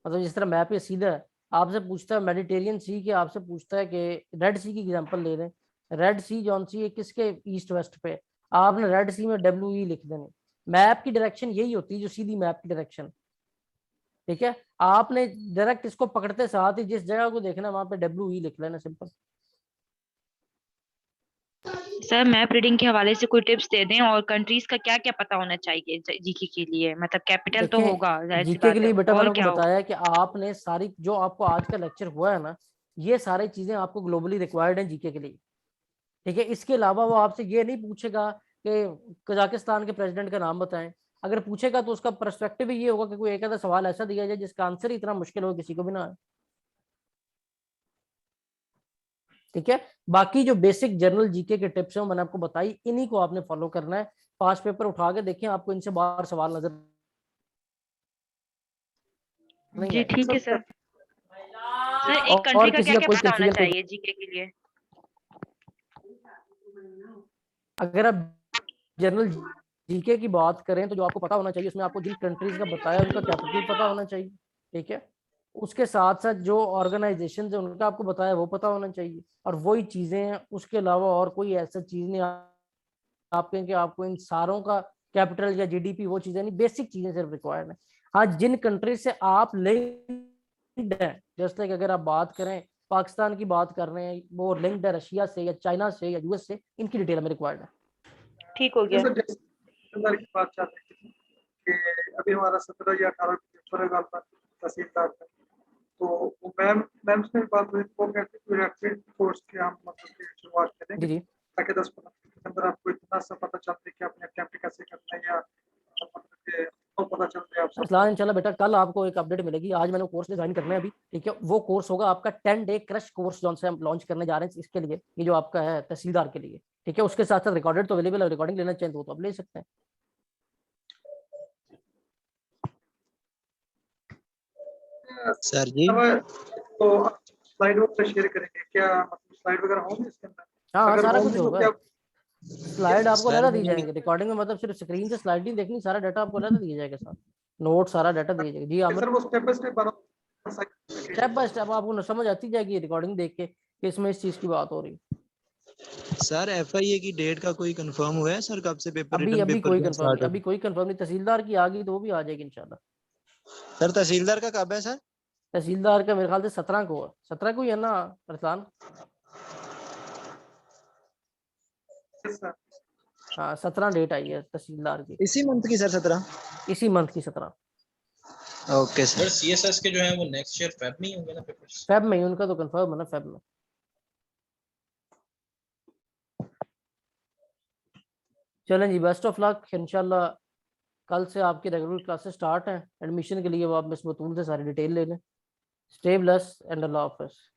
मतलब जिस तरह मैप ये सीधा है, आपसे पूछता है मेडिटेरियन सी के, आपसे पूछता है कि रेड सी की एग्जांपल ले लें, रेड सी जॉन सी है किसके ईस्ट वेस्ट पे, आपने रेड सी में WE लिख देने। मैप की डायरेक्शन यही होती है, जो सीधी मैप की डायरेक्शन। ठीक है, आपने डायरेक्ट इसको पकड़ते साथ ही जिस जगह को देखना वहां पे WE लिख लेना, सिंपल। सर मैप रीडिंग के हवाले से कोई टिप्स दे दें, और कंट्रीज का क्या क्या पता होना चाहिए जीके के लिए, मतलब कैपिटल तो होगा, देखिए जाहिर सी जीके के बात है, लिए बेटा मैंने और आपको क्या होगा? बताया कि आपने सारी जो आपको आज का लेक्चर हुआ है ना, ये सारी चीजें आपको ग्लोबली रिक्वायर्ड हैं जीके के लिए। ठीक है, इसके अलावा वो आपसे ये नहीं पूछेगा कि कजाकिस्तान के प्रेसिडेंट का नाम बताएं। अगर पूछेगा तो उसका पर्सपेक्टिव ही ये होगा कि कोई एक आधा सवाल ऐसा दिया जाए जिसका आंसर ही इतना मुश्किल हो किसी को भी ना आए। ठीक है, बाकी जो बेसिक जनरल जीके के टिप्स हैं मैंने आपको बताई, इन्हीं को आपने फॉलो करना है। पास्ट पेपर उठा के देखें, आपको इनसे बाहर सवाल नजर नहीं जी आएगा। ठीक है सर। सर एक कंट्री और का किसी क्या का क्या कोई पता होना कंफ्यूजन? चाहिए जीके के लिए? अगर आप जनरल जीके की बात करें तो जो आपको पता होना चाहिए, उसमें आपको जिन कंट्रीज का बताया उनका कैपिटल पता होना चाहिए। ठीक है, उसके साथ साथ जो ऑर्गेनाइजेशन है उनका आपको बताया वो पता होना चाहिए, और वही चीजें हैं, उसके अलावा और कोई ऐसा चीज नहीं आप कहें कि आपको इन सारों का कैपिटल या GDP, वो चीजें नहीं, बेसिक चीजें सिर्फ रिक्वायर्ड है। हाँ, जिन कंट्रीज से आप लिंक्ड है, जैसे लाइक अगर आप बात करें पाकिस्तान की बात कर रहे हैं, वो लिंक्ड है रशिया से या चाइना से या US से, इनकी डिटेल हमें रिक्वायर्ड है। ठीक हो गया। जैसे तहसीलदार की बात चल रही थी कि अभी हमारा 17 या 18 पेपर है तहसीलदार का, तो मैम से बात हुई तो वो कहते हैं रैपिड कोर्स की हम मतलब की शुरुआत करेंगे जी ताकि 10-15 के अंदर आपको इतना सा पता चल जाए कि अपने अटेम्प्ट कैसे करना है, या मतलब कि तो पता चल जाए आप सबको। इंशाल्लाह बेटा, कल आपको एक अपडेट मिलेगी। आज मैंने कोर्स डिजाइन करना है अभी। ठीक है, वो कोर्स होगा आपका 10 डे क्रश कोर्स, जो से हम लॉन्च करने जा रहे हैं इसके लिए, ये जो आपका है तहसीलदार के लिए। ठीक है, उसके साथ साथ रिकॉर्डेड तो अवेलेबल है, रिकॉर्डिंग लेना चाहिए तो आप ले सकते हैं। सर जी तो स्लाइड वगैरह शेयर करेंगे क्या, मतलब स्लाइड वगैरह होंगे इसके अंदर? हाँ अगर सारा कुछ होंगे तो होगा। क्या स्लाइड आपको सर अलग दी मैंने जाएंगे, रिकॉर्डिंग में मतलब सिर्फ स्क्रीन से स्लाइड नहीं देखनी, सारा डाटा आपको अलग दिया जाएगा, साथ नोट सारा डाटा दिया जाएगा। जी आमिर, सर वो स्टेप बाय स्टेप बना स्टेप बाय स्टेप आपको समझ आती जाएगी रिकॉर्डिंग देख के कि इसमें इस चीज की बात हो रही है। सर FIA की डेट का कोई कंफर्म हुआ है सर, कब से पेपर अभी रिटन अभी पेपर कोई का कंफर्म स्टार्ट नहीं, हो? अभी कोई कंफर्म नहीं। तहसीलदार की आ गई तो वो भी आ जाएगी इंशाल्लाह। सर तहसीलदार का कब है सर? तहसीलदार का मेरे ख्याल से 17 को है, 17 को ही है ना अरसलान? हाँ 17 डेट आई है तहसीलदार की, इसी मंथ की सर 17? इसी मंथ की 17। Okay sir. CSS के जो है वो नेक्स्ट ईयर फेब में ही होंगे ना पेपर्स? फेब में ही, उनका तो कंफर्म है ना फेब में। चलें जी, बेस्ट ऑफ लक। इंशाल्लाह कल से आपकी रेगुलर क्लासेस स्टार्ट हैं। एडमिशन के लिए वो आप मिस बतूल से सारी डिटेल ले लें। स्टे ब्लेस्ड एंड अल्लाह हाफ़िज़।